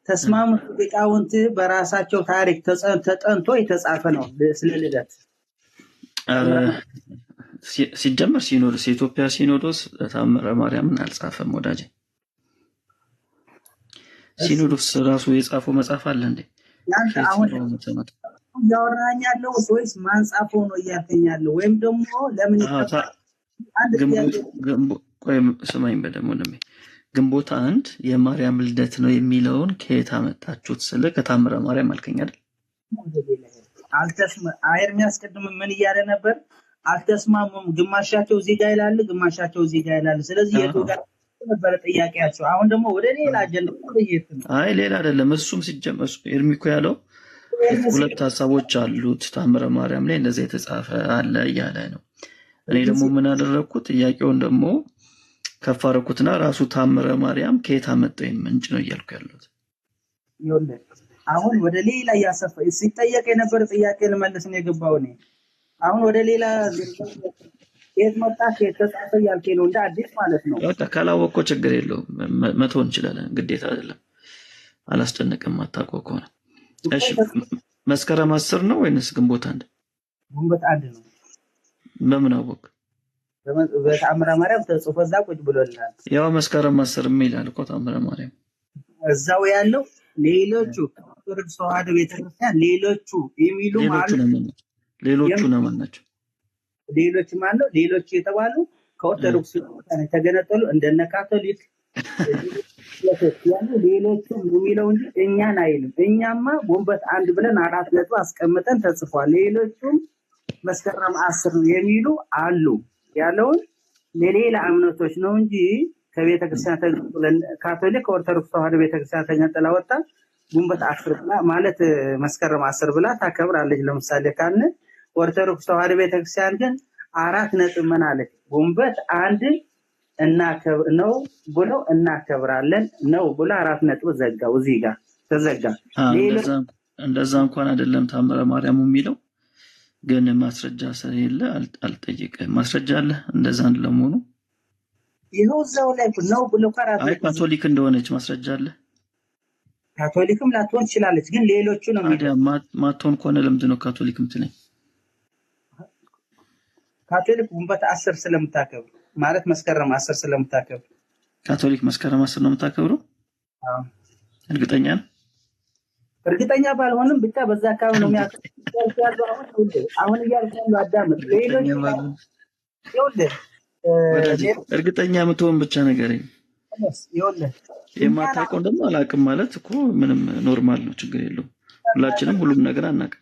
ተስማሙ ሊቃውንት በራሳቸው ታሪክ ተጠንቶ የተጻፈ ነው ስለ ልደት። ሲጀመር ሲኖዶስ የኢትዮጵያ ሲኖዶስ ታምረ ማርያምን አልጻፈም ወዳጅ። ሲኖዶስ ራሱ የጻፈው መጽሐፍ አለ እንዴ? ያንተ አሁን ያወራኝ ያለው ወይስ ማን ጻፈው ነው እያልከኝ ያለው? ወይም ደግሞ ለምን ቆይ ስማኝ በደም ወንድሜ፣ ግንቦት አንድ የማርያም ልደት ነው የሚለውን ከየት አመጣችሁት? ስለ ከታምረ ማርያም አልከኝ አይደል? ኤርሚያስ ቅድም ምን እያለ ነበር? አልተስማሙም። ግማሻቸው እዚህ ጋር ይላል፣ ግማሻቸው እዚህ ጋር ይላል። ስለዚህ የቱ ጋር ነበር ጥያቄያቸው? አሁን ደግሞ ወደ ሌላ አጀንዳ ነው። አይ ሌላ አይደለም። እሱም ሲጀመር ኤርሚኮ ያለው ሁለት ሐሳቦች አሉት ታምረ ማርያም ላይ እንደዚህ የተጻፈ አለ እያለ ነው። እኔ ደግሞ ምን አደረኩት? ጥያቄውን ደግሞ ከፍ አደረኩትና ራሱ ታምረ ማርያም ከየት አመጣው ምንጭ ነው እያልኩ ያለሁት። አሁን ወደ ሌላ ያሰፈ ሲጠየቅ የነበረ ጥያቄ ልመልስ ነው የገባው እኔ። አሁን ወደ ሌላ የት መጣ ከየት ተጻፈ ያልከኝ ነው እንደ አዲስ ማለት ነው። በቃ ካላወቀው ችግር የለውም መተው እንችላለን፣ ግዴታ አይደለም። አላስጨነቅም አታውቀው ከሆነ። እሺ መስከረም 10 ነው ወይንስ ግንቦት አንድ? ግንቦት አንድ ነው። በምን አወቅ? በታምረ ማርያም ተጽፎ እዛ ቁጭ ብሎልሃል። ያው መስከረም 10 ይላል እኮ ታምረ ማርያም እዛው ያለው። ሌሎቹ ኦርቶዶክስ ተዋህዶ ቤተክርስቲያን ሌሎቹ የሚሉ ማለት ሌሎቹ ነው ናቸው። ሌሎች ማለት ሌሎቹ የተባሉ ከኦርቶዶክስ ቤተክርስቲያን የተገነጠሉ እንደነ ካቶሊክ ያሉ ሌሎቹ የሚለው እንጂ እኛን አይልም። እኛማ ግንቦት አንድ ብለን 4 ነጥብ አስቀምጠን ተጽፏል። ሌሎቹም መስከረም 10 የሚሉ አሉ ያለውን ለሌላ እምነቶች ነው እንጂ ከቤተክርስቲያን ተገንጥለን ካቶሊክ ኦርቶዶክስ ተዋህዶ ቤተክርስቲያን ተገንጥላ ወጣ ግንቦት 10 ብላ ማለት መስከረም 10 ብላ ታከብራለች። ለምሳሌ ካለ ኦርቶዶክስ ተዋህዶ ቤተክርስቲያን ግን 4 ነጥብ ምን አለች? ግንቦት 1 ነው ብሎ እናከብራለን ነው ብሎ 4 ነጥብ ዘጋው። እዚህ ጋር ተዘጋ። እንደዛ እንኳን አይደለም ታምረ ማርያም የሚለው ግን ማስረጃ ስለሌለ አልጠየቀም። ማስረጃ አለ እንደዛ ለመሆኑ? ይኸው እዛው ላይ ነው ብሎ ካቶሊክ እንደሆነች ማስረጃ አለ። ካቶሊክም ላትሆን ትችላለች፣ ግን ሌሎቹ ነው የሚለው። ማትሆን ከሆነ ለምንድን ነው ካቶሊክ የምትለኝ? ካቶሊክ ግንቦት 10 ስለምታከብር ማለት መስከረም 10 ስለምታከብር። ካቶሊክ መስከረም 10 ነው የምታከብረው? አዎ። እርግጠኛ ነህ? እርግጠኛ ባልሆንም ብቻ በዛ አካባቢ ነው የሚያከብረው። አሁን እያልኩ ነው አዳምጥ። ሌሎች ይኸውልህ እርግጠኛ የምትሆን ብቻ ነገረኝ። ይኸውልህ የማታውቀውን ደግሞ አላውቅም ማለት እኮ ምንም ኖርማል ነው፣ ችግር የለውም። ሁላችንም ሁሉም ነገር አናውቅም።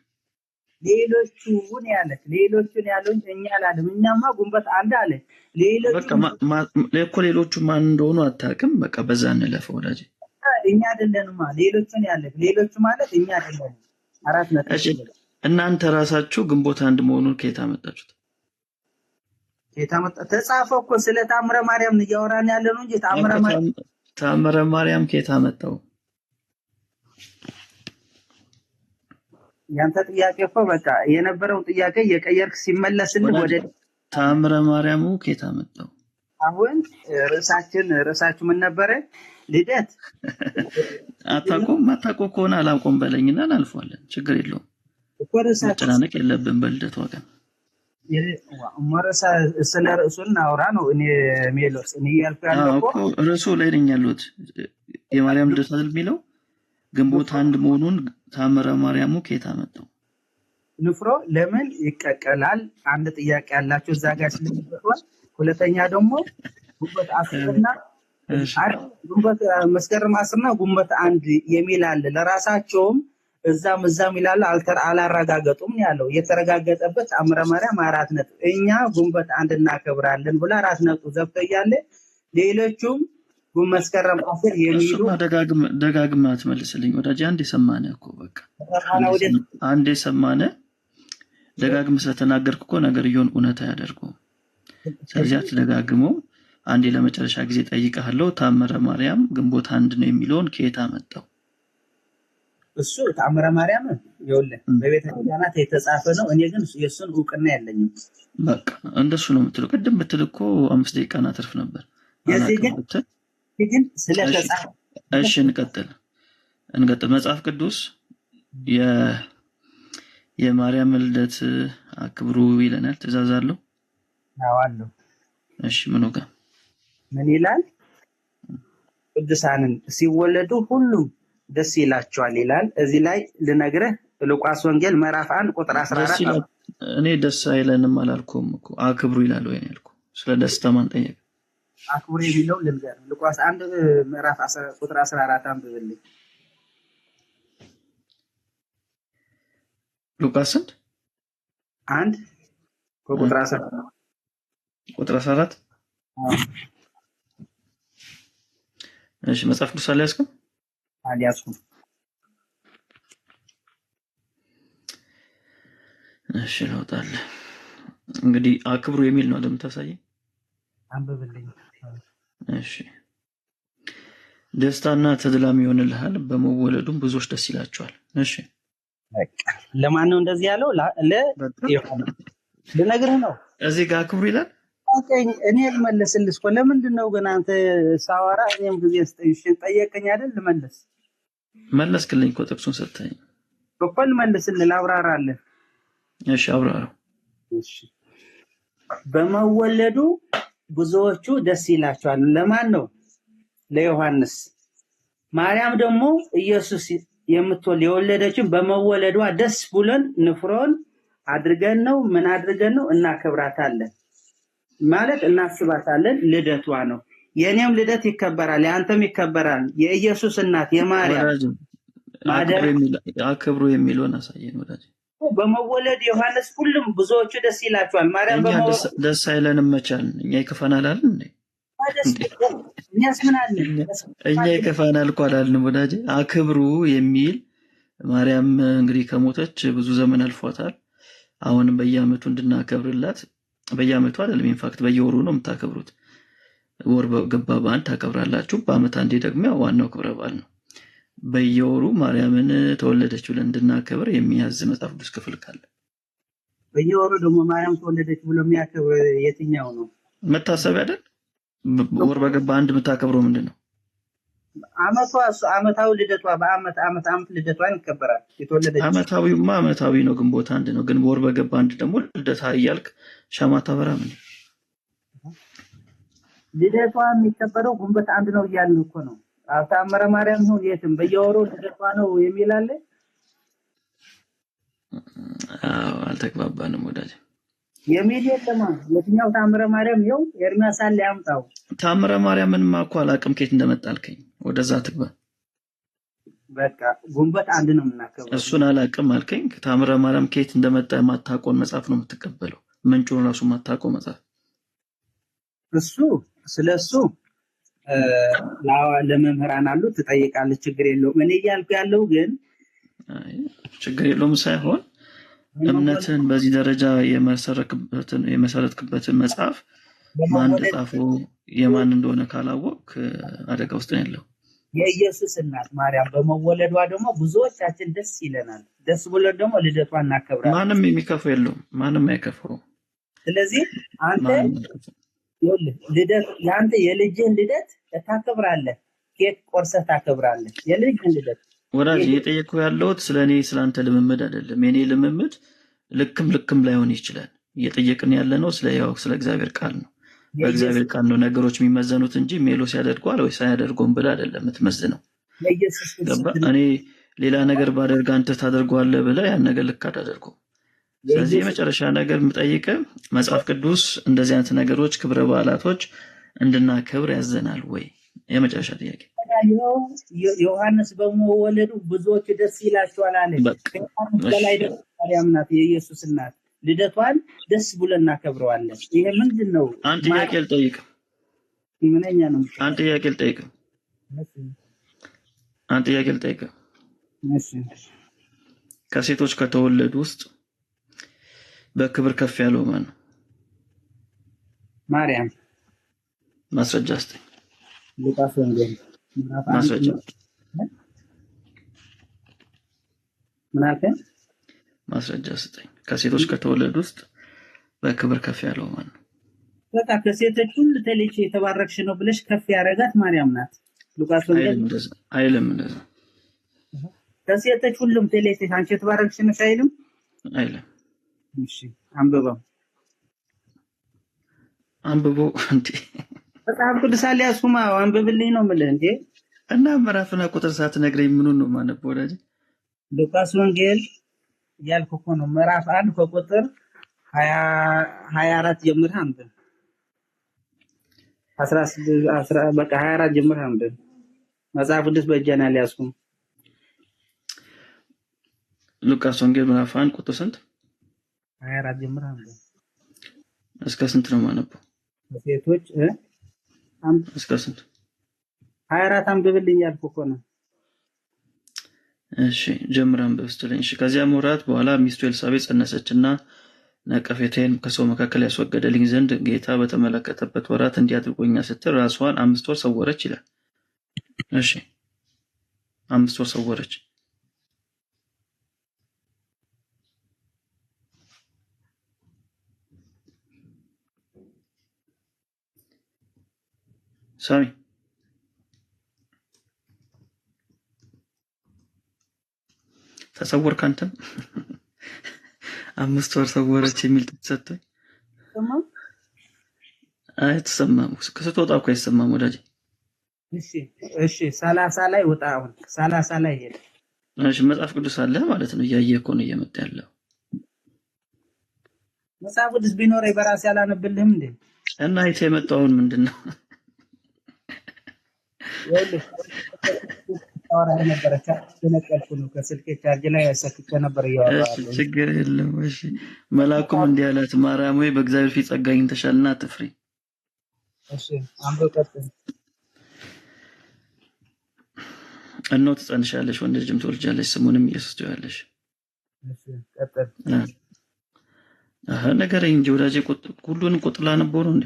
ሌሎቹን ያለው እኛ አላለም። እኛማ ግንቦት 1 አለ። ሌሎቹ ማን እንደሆኑ አታውቅም። በቃ በዛ እንለፈው ወዳጄ። እኛ አይደለንማ ሌሎቹን ያለ። ሌሎቹ ማለት እኛ አይደለንም። 4 ነጥብ። እናንተ ራሳችሁ ግንቦት 1 መሆኑን ከየት አመጣችሁት? ተጻፈ እኮ ስለ ታምረ ማርያም እያወራን ያለ ነው እንጂ ታምረ ማርያም ከየት አመጣው? ያንተ ጥያቄ እኮ በቃ የነበረው ጥያቄ የቀየርክ ሲመለስልህ ወደ ታምረ ማርያሙ ከየት አመጣው? አሁን ርዕሳችሁ ምን ነበረ? ልደት። አታውቁም? ከሆነ አላውቅም በለኝና እናልፈዋለን። ችግር የለውም። መጨናነቅ የለብን በልደት ወገን። ስለ ርዕሱን አውራ ነው። እኔ ሜሎስ እኔ ያልኩ ያለው እኮ ርዕሱ ላይ ነኝ ያሉት። የማርያም ልደት አይደል የሚለው? ግንቦት 1 መሆኑን ታምረ ማርያሙ ከየት አመጣው? ንፍሮ ለምን ይቀቀላል? አንድ ጥያቄ ያላችሁ እዛ ጋር ስለሚፈቷል። ሁለተኛ ደግሞ ግንቦት 10ና ግንቦት መስከረም 10ና ግንቦት 1 የሚል አለ። ለራሳቸውም እዛም ይላል አላረጋገጡም ያለው። የተረጋገጠበት ታምረ ማርያም 4 ነጥብ። እኛ ግንቦት 1 እናከብራለን ብላ 4 ነጥብ ዘብቶ እያለ ሌሎቹም መስከረም 10 የሚሉ ደጋግማ አትመልስልኝ ወዳጅ። አንዴ ሰማነ እኮ በቃ አንዴ ሰማነ። ደጋግም ስለተናገርክ እኮ ነገርየውን እውነት አያደርገውም። ስለዚህ አትደጋግመው። አንዴ ለመጨረሻ ጊዜ ጠይቀሃለሁ። ታምረ ማርያም ግንቦት 1 ነው የሚለውን ከየት አመጣው? እሱ ታምረ ማርያም ይኸውልህ በቤተ ክርስቲያናት የተጻፈ ነው። እኔ ግን የሱን እውቅና የለኝም። በቃ እንደሱ ነው የምትለው። ቅድም ብትል እኮ 5 ደቂቃ እናተርፍ ነበር። ግን ስለተጻፈ እሺ፣ እንቀጥል። መጽሐፍ ቅዱስ የማርያም ልደት አክብሩ ይለናል። ትእዛዝ አለው? አዎ አለው። እሺ፣ ምን ጋር ምን ይላል? ቅዱሳንን ሲወለዱ ሁሉም ደስ ይላቸዋል ይላል። እዚህ ላይ ልነግርህ ሉቃስ ወንጌል ምዕራፍ 1 ቁጥር 14። እኔ ደስ አይለንም አላልኩም እኮ አክብሩ ይላል ወይ ያልኩ። ስለ ደስታ ማን ጠየቀ? አክብሩ የሚለው ልንገርህ። ሉቃስ 1 ምዕራፍ 10 ቁጥር 14 አንብብልኝ። ሉቃስ 1 ቁጥር 14 ቁጥር 14። እሺ፣ መጽሐፍ ቅዱስ ላይ ያስቀም አልያዝኩም። እሺ፣ ላውጣልህ። እንግዲህ አክብሩ የሚል ነው እንደምታሳየኝ። አንብብልኝ። እሺ፣ ደስታና ተድላም ይሆንልሃል፣ በመወለዱም ብዙዎች ደስ ይላቸዋል። እሺ፣ በቃ ለማን ነው እንደዚህ ያለው? ልነግርህ ነው። እዚህ ጋር አክብሩ ይላል። እኔ ልመልስልህ እኮ። ለምንድን ነው ግን አንተ ሳወራ እኔም ጊዜ ጠየቀኝ አይደል? ልመልስ መለስክልኝ እኮ ጥቅሱን ሰጥተኸኝ እኮ ልመልስልህ፣ ላብራራለህ። እሺ፣ አብራራው። እሺ፣ በመወለዱ ብዙዎቹ ደስ ይላቸዋል። ለማን ነው? ለዮሐንስ። ማርያም ደግሞ ኢየሱስ የምትወልድ የወለደችን በመወለዷ ደስ ብሎን ንፍሮን አድርገን ነው ምን አድርገን ነው እናከብራታለን ማለት እናስባታለን። ልደቷ ነው። የኔም ልደት ይከበራል፣ ያንተም ይከበራል። የኢየሱስ እናት የማርያም አክብሩ የሚለውን አሳየን ወዳጅ። በመወለድ ዮሐንስ ሁሉም ብዙዎቹ ደስ ይላቸዋል። ማርያም ደስ አይለንም መቻል እኛ ይከፋናል አይደል እንዴ? እኛ ይከፋናል እኮ አላልንም ወዳጅ። አክብሩ የሚል ማርያም እንግዲህ ከሞተች ብዙ ዘመን አልፏታል። አሁንም በየዓመቱ እንድናከብርላት በየዓመቱ አይደለም፣ ኢንፋክት በየወሩ ነው የምታከብሩት። ወር በገባ በአንድ ታከብራላችሁ። በዓመት አንዴ ደግሞ ዋናው ክብረ በዓል ነው። በየወሩ ማርያምን ተወለደች ብለን እንድናከብር የሚያዝ መጽሐፍ ቅዱስ ክፍል ካለ በየወሩ ደግሞ ማርያም ተወለደች ብሎ የሚያከብር የትኛው ነው? መታሰቢያ አይደል? ወር በገባ አንድ የምታከብረው ምንድን ነው? ዓመታዊ ልደቷ በዓመት ልደቷን ይከበራል። የተወለደች ዓመታዊማ ዓመታዊ ነው፣ ግንቦት አንድ ነው። ግን ወር በገባ አንድ ደግሞ ልደታ እያልክ ሻማ ታበራ ምን? ልደቷ የሚከበረው ግንቦት አንድ ነው እያልን እኮ ነው። ተአምረ ማርያም ይሁን የትም በየወሩ ልደቷ ነው የሚል አለ። አልተግባባንም ወዳጅ። የሚል የለማ የትኛው ተአምረ ማርያም ይኸው ኤርሚያስ አለ ያምጣው። ተአምረ ማርያምንማ እኮ አላውቅም ከየት እንደመጣልከኝ። ወደዛ ትግባ። በቃ ግንቦት አንድ ነው የምናከብረው። እሱን አላውቅም አልከኝ። ተአምረ ማርያም ከየት እንደመጣ የማታውቀውን መጽሐፍ ነው የምትቀበለው። ምንጩን ራሱ የማታውቀው መጽሐፍ ስለሱ ለመምህራን አሉ ትጠይቃለህ፣ ችግር የለውም። እኔ እያልኩ ያለው ግን ችግር የለውም ሳይሆን እምነትን በዚህ ደረጃ የመሰረትክበትን መጽሐፍ ማን ጻፈው የማን እንደሆነ ካላወቅ አደጋ ውስጥ ነው ያለው። የኢየሱስ እናት ማርያም በመወለዷ ደግሞ ብዙዎቻችን ደስ ይለናል። ደስ ብሎን ደግሞ ልደቷን እናከብራለን። ማንም የሚከፈው የለውም፣ ማንም አይከፈው። ስለዚህ አንተ ያንተ የልጅህን ልደት ታከብራለህ፣ ኬክ ቆርሰህ ታከብራለህ። የልጅህን ልደት ወዳጅ እየጠየቅኩ ያለሁት ስለኔ ስላንተ ልምምድ አይደለም። የኔ ልምምድ ልክም ላይሆን ይችላል። እየጠየቅን ያለ ነው ስለ እግዚአብሔር ቃል ነው። በእግዚአብሔር ቃል ነው ነገሮች የሚመዘኑት እንጂ ሜሎስ ያደርገዋል ወይ ሳያደርገውም ብለህ አይደለም የምትመዝነው። እኔ ሌላ ነገር ባደርግ አንተ ታደርገዋለህ ብለህ ያን ነገር ልክ አታደርገውም። ስለዚህ የመጨረሻ ነገር የምጠይቅህ መጽሐፍ ቅዱስ እንደዚህ አይነት ነገሮች ክብረ በዓላቶች እንድናከብር ያዘናል ወይ? የመጨረሻ ጥያቄ። ዮሐንስ በመወለዱ ብዙዎች ደስ ይላቸዋል አለ። በላይ ማርያም ናት የኢየሱስ እናት። ልደቷን ደስ ብለን እናከብረዋለን። ይሄ ምንድን ነው? አንድ ጥያቄ ልጠይቅ። ምንኛ ነው? አንድ ጥያቄ ልጠይቅ። እሺ። ከሴቶች ከተወለዱ ውስጥ በክብር ከፍ ያለው ማን ነው? ማርያም። ማስረጃ ስጠኝ። ሉቃስ ወንጌል ማስረጃ። ማስረጃ ስጠኝ። ከሴቶች ከተወለዱ ውስጥ በክብር ከፍ ያለው ማን ነው? በቃ ከሴቶች ሁሉ ተለይቼ የተባረክሽ ነው ብለሽ ከፍ ያደረጋት ማርያም ናት። ሉቃስ ወንጌል አይልም እንደዛ። ከሴቶች ሁሉም ተለይቼ አንቺ የተባረክሽ ነሽ አይልም? አይልም። እሺ አንብበው እንዴ። መጽሐፍ ቅዱስ አልያዝኩም። አንብብልኝ ነው የምልህ እንዴ። እና ምዕራፍና ቁጥር ሳትነግረኝ ምኑን ነው የማነበው ወዳጅ? ሉቃስ ወንጌል ያልኩህ እኮ ነው። ምዕራፍ 1 ከቁጥር 24 ጀምረህ አንብብ። 16 በቃ 24 ጀምረህ አንብብ። መጽሐፍ ቅዱስ በእጄን አልያዝኩም። ሉቃስ ወንጌል ምዕራፍ 1 ቁጥር ስንት? 24 ጀምረህ አንብብ። እስከ ስንት ነው የማነበው? ሴቶች እስከ ስንት? 24 አንብብልኝ ያልኩህ እኮ ነው። እሺ ጀምረህ አንብብ ስትለኝ። እሺ። ከዚያም ወራት በኋላ ሚስቱ ኤልሳቤጥ ጸነሰችና ነቀፌታዬን ከሰው መካከል ያስወገደልኝ ዘንድ ጌታ በተመለከተበት ወራት እንዲህ አድርጎኛል ስትል ራስዋን 5 ወር ሰወረች ይላል። እሺ 5 ወር ሰወረች። ሳሚ ተሰወርክ አንተም? 5 ወር ሰወረች የሚል ተሰጥቶኝ አይተሰማም። ስትወጣ እኮ አይሰማም ወዳጅ። እሺ 30 ላይ ወጣ። አሁን 30 ላይ ሄደ። እሺ መጽሐፍ ቅዱስ አለ ማለት ነው። እያየህ እኮ ነው እየመጣ ያለው። መጽሐፍ ቅዱስ ቢኖረኝ በራሴ አላነብልህም እንዴ? እና አይተህ የመጣውን ምንድነው? አወራህ ነበር። ተነቀልኩ ነው ከስልኬ ቻርጅ ላይ ሰክቼ ነበር እያወራሁ። ችግር የለም። እሺ መልአኩም እንዲህ አላት፣ ማርያም ሆይ በእግዚአብሔር ፊት ጸጋ አግኝተሻልና አትፍሪ። እሺ አንብብ ቀጥል። እነሆ ትጸንሻለሽ፣ ወንድ ልጅም ትወልጃለሽ፣ ስሙንም ኢየሱስ ትይዋለሽ። እሺ ቀጥል። ነገረኝ እንጂ ወዳጄ፣ ሁሉንም ቁጥር ላነበው ነው እንዴ?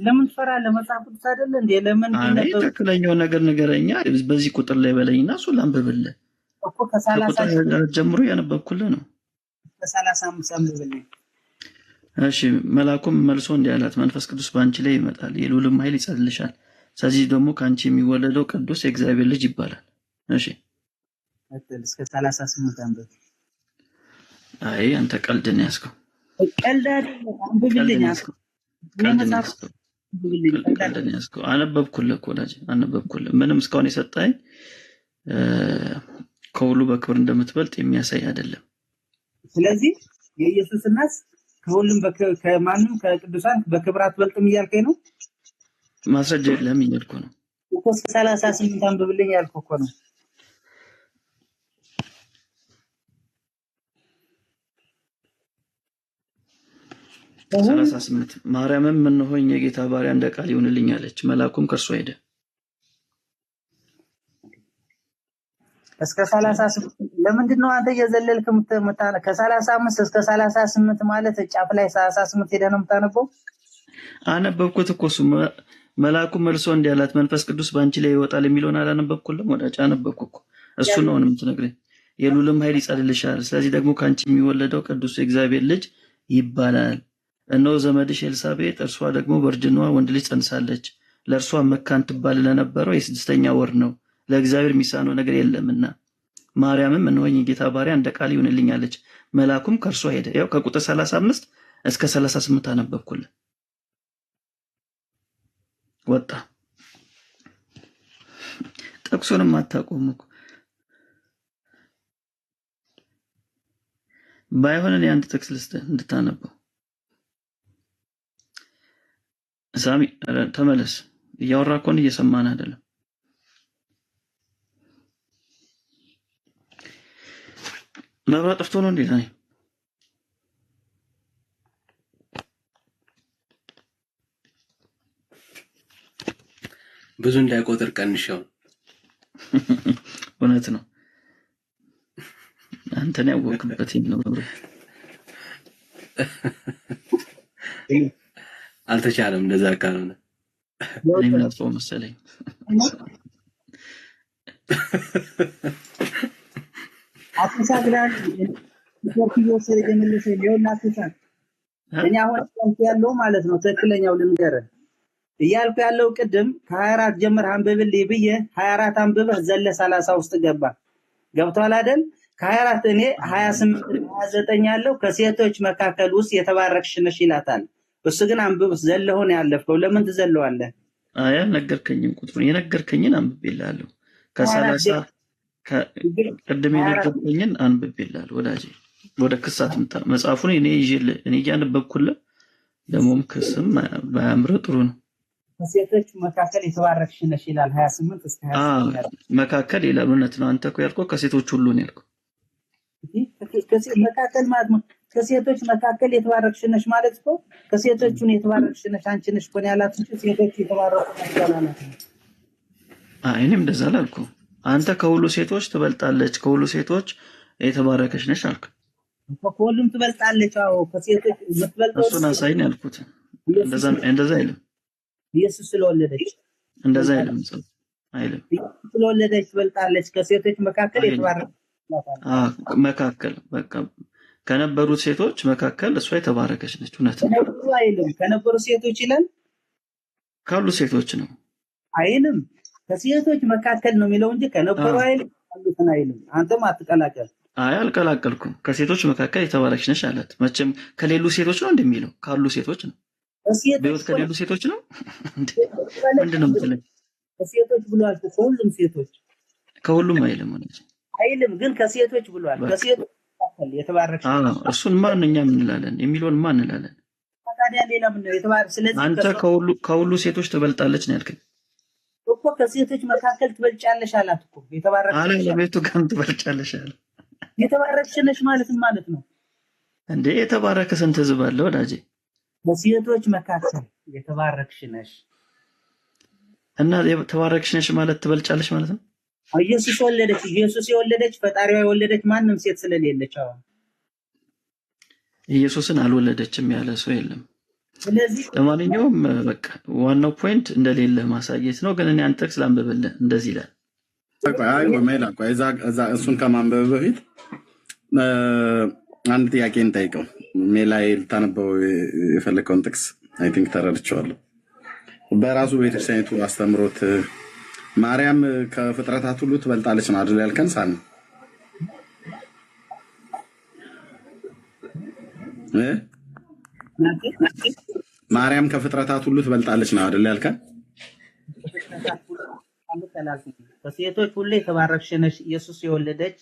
ለምን ትፈራለህ? መጽሐፍ ቅዱስ አይደለ እንዴ? ለምን ትክክለኛው ነገር ንገረኛ። በዚህ ቁጥር ላይ በለኝና እሱ ላንብብልህ እኮ ከ30 ጀምሮ ያነበብኩልህ ነው። ከ35 አንብብልኝ። እሺ። መልአኩም መልሶ እንዲህ አላት፣ መንፈስ ቅዱስ በአንቺ ላይ ይመጣል፣ የልዑልም ኃይል ይጸልልሻል። ስለዚህ ደግሞ ከአንቺ የሚወለደው ቅዱስ የእግዚአብሔር ልጅ ይባላል። እሺ፣ እስከ 38 አንብብ። አይ አንተ ቀልድ ነው ያዝከው። ቀልድ አይደለም፣ አንብብልኝ። ቀልድ ነው ያዝከው። አነበብኩልህ እኮ ወዳጅ፣ አነበብኩልህ። ምንም እስካሁን የሰጠኝ ከሁሉ በክብር እንደምትበልጥ የሚያሳይ አይደለም። ስለዚህ የኢየሱስ እናት ከሁሉም ከማንም ከቅዱሳን በክብር አትበልጥም እያልከኝ ነው? ማስረጃ የለም እያልኩ ነው እኮ። እስከ 38 አንብብልኝ ያልኩህ እኮ ነው። ሰላሳ 38 ማርያምም እነሆኝ የጌታ ባሪያ እንደ ቃል ይሁንልኝ አለች። መልአኩም ከእርሷ ሄደ። እስከ 38 ለምንድን ነው አንተ እየዘለልክ ከ35 እስከ 38 ማለት ጫፍ ላይ 38 ሄደህ ነው የምታነበው? አነበብኩት እኮ እሱ። መልአኩ መልሶ እንዲህ አላት፣ መንፈስ ቅዱስ በአንቺ ላይ ይወጣል የሚለውን አላነበብኩልም ወዳጅ? አነበብኩ እኮ። እሱ ነው የምትነግረኝ። የልዑልም ኃይል ይጸልልሻል፣ ስለዚህ ደግሞ ከአንቺ የሚወለደው ቅዱስ የእግዚአብሔር ልጅ ይባላል። እነሆ ዘመድሽ ኤልሳቤጥ እርሷ ደግሞ በእርጅናዋ ወንድ ልጅ ጸንሳለች። ለእርሷ መካን ትባል ለነበረው የ6ኛ ወር ነው፣ ለእግዚአብሔር የሚሳነው ነገር የለምና። ማርያምም እነሆኝ የጌታ ባሪያ እንደ ቃል ይሁንልኝ አለች። መልአኩም ከእርሷ ሄደ። ያው ከቁጥር 35 እስከ 38 አነበብኩልህ። ወጣ። ጥቅሱንም አታውቁም እኮ። ባይሆን እኔ አንድ ጥቅስ ልስጥህ እንድታነበው። ሳሚ ተመለስ። እያወራ እኮ እየሰማን አይደለም። መብራት ጠፍቶ ነው እንዴ? ብዙ እንዳይቆጥር ቀንሻው። እውነት ነው። አንተን ያወቅበት ነው። አልተቻለም። እንደዛ ካልሆነ እኔም ላጥፈው መሰለኝ። አትሳግራን ኢትዮጵያስ የጀመለሰ ሊሆን አትሳግ። እኛ አሁን ያለው ማለት ነው ትክክለኛው ልንገርህ እያልኩ ያለው ቅድም ከ24 ጀምር አንብብልኝ ብዬ 24 አንብበህ ዘለ 30 ውስጥ ገብቷል አይደል? ከ24 እኔ 28 29 ያለው ከሴቶች መካከል ውስጥ የተባረክሽ ነሽ ይላታል። እሱ ግን አንብብ ዘለሆነ ያለፈው ለምን ትዘለዋለህ? አይ አልነገርከኝም። ቁጥሩን የነገርከኝን አንብቤልሃለሁ። ከ30 ቅድም የነገርከኝን አንብቤልሃለሁ ወዳጄ። ወደ ክሳት መጽሐፉን እኔ እያነበብኩልህ ደግሞም ክስም ባያምር ጥሩ ነው። ከሴቶች መካከል የተባረክሽ ነሽ ይላል 28 እስከ 28 መካከል ይላል። እውነት ነው። አንተ እኮ ያልከው ከሴቶች ሁሉ ነው ያልከው። መካከል ማለት ነው። ከሴቶች መካከል የተባረክሽ ነሽ ማለት እኮ ከሴቶቹን የተባረክሽ ነሽ አንቺ ነሽ እኮ ያላት እንጂ ሴቶች የተባረኩ ማለት ነው። እኔም እንደዛ አላልኩም። አንተ ከሁሉ ሴቶች ትበልጣለች፣ ከሁሉ ሴቶች የተባረከች ነሽ አልክ። ከሁሉም ትበልጣለች። አዎ ከሴቶች የምትበልጠው እሱን አሳይን ያልኩት። እንደዛ አይልም። ኢየሱስ ስለወለደች እንደዛ አይልም። አይልም። ስለወለደች ትበልጣለች። ከሴቶች መካከል የተባረከች መካከል በቃ ከነበሩት ሴቶች መካከል እሷ የተባረከች ነች። እውነት ነው አይልም? ከነበሩ ሴቶች ይላል። ካሉ ሴቶች ነው አይልም? ከሴቶች መካከል ነው የሚለው እንጂ ከነበሩ አይልም። ካሉትን አይልም። አንተም አትቀላቀል። አይ አልቀላቀልኩም። ከሴቶች መካከል የተባረከች ነች አላት። መቼም ከሌሉ ሴቶች ነው እንደሚለው ካሉ ሴቶች ነው። በህይወት ከሌሉ ሴቶች ነው ምንድን ነው የምትለኝ? ከሴቶች ብሏል። ከሁሉም ሴቶች ከሁሉም አይልም አይልም፣ ግን ከሴቶች ብሏል። ከሴቶች መካከል የተባረከች እሱን ማን እኛ ምን እንላለን? የሚለውን ማን እንላለን? ታዲያ ሌላ ምን ነው የተባረከ? ስለዚህ አንተ ከሁሉ ሴቶች ትበልጣለች ነው ያልከኝ እኮ። ከሴቶች መካከል ትበልጫለሽ አላት እኮ። የተባረከች አለ ለቤቱ ጋር ትበልጫለሽ አለ። የተባረከች ነሽ ማለት ነው እንዴ? የተባረከ ስንት ህዝብ አለ ወዳጄ? በሴቶች መካከል የተባረክሽ ነሽ እና የተባረክሽ ነሽ ማለት ትበልጫለሽ ማለት ነው። ኢየሱስ ወለደች። ኢየሱስ የወለደች ፈጣሪዋ የወለደች ማንም ሴት ስለሌለች አሁን ኢየሱስን አልወለደችም ያለ ሰው የለም። ስለዚህ ለማንኛውም በቃ ዋናው ፖይንት እንደሌለ ማሳየት ነው። ግን እኔ አንድ ጥቅስ ላንብብልህ። እንደዚህ ይላል። እሱን ከማንበብ በፊት አንድ ጥያቄ እንጠይቀው። ሜላይ ልታነበው የፈለከውን ጥቅስ አይ ቲንክ ተረድቼዋለሁ። በራሱ ቤተክርስቲያኒቱ አስተምሮት ማርያም ከፍጥረታት ሁሉ ትበልጣለች ነው አይደል ያልከን? ሳን ማርያም ከፍጥረታት ሁሉ ትበልጣለች ነው አይደል ያልከን? ከሴቶች ሁሉ የተባረክሽ ነሽ ኢየሱስ የወለደች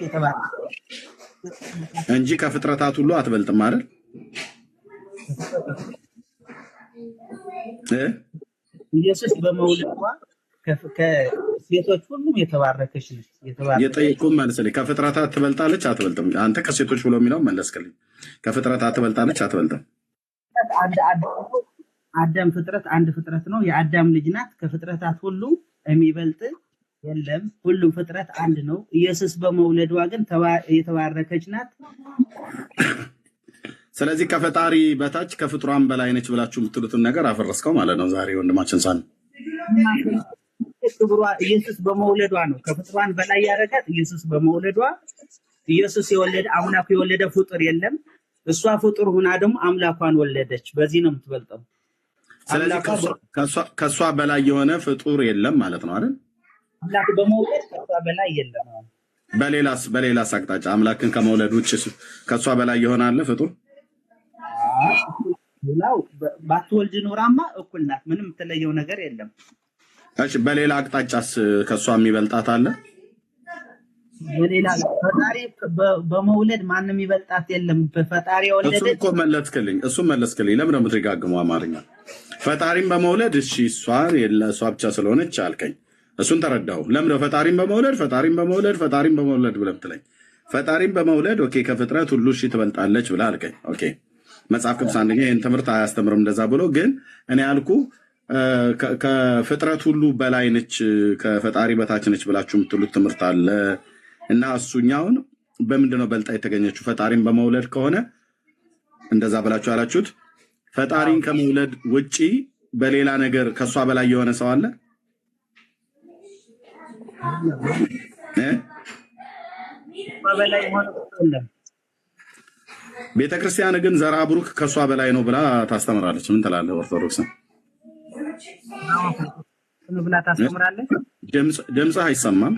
የተባረከች እንጂ ከፍጥረታት ሁሉ አትበልጥም አይደል? ኢየሱስ በመውለዷ ከሴቶች ሁሉም የተባረከች ነች። የጠየቁን መልስልኝ። ከፍጥረታት ትበልጣለች አትበልጥም? አንተ ከሴቶች ብሎ የሚለው መለስክልኝ። ከፍጥረታት ትበልጣለች አትበልጥም? አዳም ፍጥረት አንድ ፍጥረት ነው። የአዳም ልጅ ናት። ከፍጥረታት ሁሉ የሚበልጥ የለም። ሁሉም ፍጥረት አንድ ነው። ኢየሱስ በመውለዷ ግን የተባረከች ናት። ስለዚህ ከፈጣሪ በታች ከፍጡራን በላይ ነች ብላችሁ የምትሉትን ነገር አፈረስከው ማለት ነው። ዛሬ ወንድማችን ሳን ክብሯ ኢየሱስ በመውለዷ ነው ከፍጡራን በላይ ያደረጋት። ኢየሱስ በመውለዷ ኢየሱስ የወለደ አምላኩ የወለደ ፍጡር የለም። እሷ ፍጡር ሁና ደግሞ አምላኳን ወለደች። በዚህ ነው የምትበልጠው። ስለዚህ ከእሷ በላይ የሆነ ፍጡር የለም ማለት ነው አይደል? አምላክ በመውለድ ከእሷ በላይ የለም። በሌላስ አቅጣጫ አምላክን ከመውለድ ውጭ ከእሷ በላይ የሆነ አለ ፍጡር? ሌላው ባትወልድ ኖራማ እኩል ናት። ምንም የተለየው ነገር የለም። እሺ፣ በሌላ አቅጣጫስ ከእሷ የሚበልጣት አለ? በሌላ ፈጣሪ በመውለድ ማንም ይበልጣት የለም። በፈጣሪ ወለደች። እሱም መለስክልኝ። ለምን ነው የምትደጋግመው አማርኛ? ፈጣሪም በመውለድ እሺ፣ እሷ ብቻ ስለሆነች አልከኝ። እሱን ተረዳው። ለምን ነው ፈጣሪም በመውለድ ብለህ የምትለኝ? ፈጣሪም በመውለድ ኦኬ፣ ከፍጥረት ሁሉ እሺ ትበልጣለች ብለህ አልከኝ። ኦኬ፣ መጽሐፍ ቅዱስ አንደኛ ይህን ትምህርት አያስተምርም እንደዛ ብሎ፣ ግን እኔ ያልኩ ከፍጥረት ሁሉ በላይ ነች፣ ከፈጣሪ በታች ነች ብላችሁ የምትሉት ትምህርት አለ እና እሱኛውን በምንድነው በልጣ የተገኘችው? ፈጣሪን በመውለድ ከሆነ እንደዛ ብላችሁ ያላችሁት፣ ፈጣሪን ከመውለድ ውጪ በሌላ ነገር ከእሷ በላይ የሆነ ሰው አለ? ቤተክርስቲያን ግን ዘራ ብሩክ ከእሷ በላይ ነው ብላ ታስተምራለች። ምን ትላለህ? ኦርቶዶክስ ብላ ታስተምራለች። ድምፅህ አይሰማም።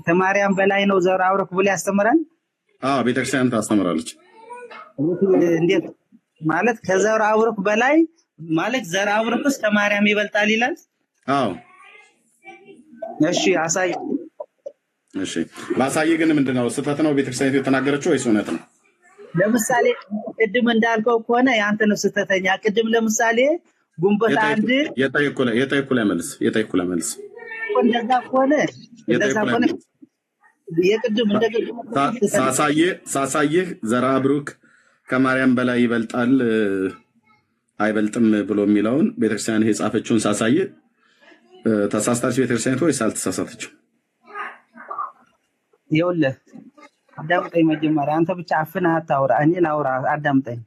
ከማርያም በላይ ነው ዘራ ብሩክ ብላ ያስተምራል። ቤተክርስቲያን ታስተምራለች። እንዴት ማለት? ከዘራ ብሩክ በላይ ማለት ዘራ ብሩክስ ከማርያም ይበልጣል ይላል። እሺ አሳይ። እሺ ባሳይ። ግን ምንድነው ስህተት ነው ቤተክርስቲያኒቱ የተናገረችው ወይስ እውነት ነው? ለምሳሌ ቅድም እንዳልከው ከሆነ ያንተ ነው ስህተተኛ። ቅድም ለምሳሌ ጉንበት አንድ የጠይቁ ላይ መልስ እንደዛ ከሆነ የቅድም ሳሳይህ ዘራ ብሩክ ከማርያም በላይ ይበልጣል አይበልጥም ብሎ የሚለውን ቤተክርስቲያን የጻፈችውን ሳሳይህ ተሳስታች ቤተክርስቲያኒቱ ወይስ አልተሳሳተችም? ይኸውልህ አዳምጠኝ። መጀመሪያ አንተ ብቻ አፍነህ አታውራ። እኔ ላውራ። አዳምጠኝ።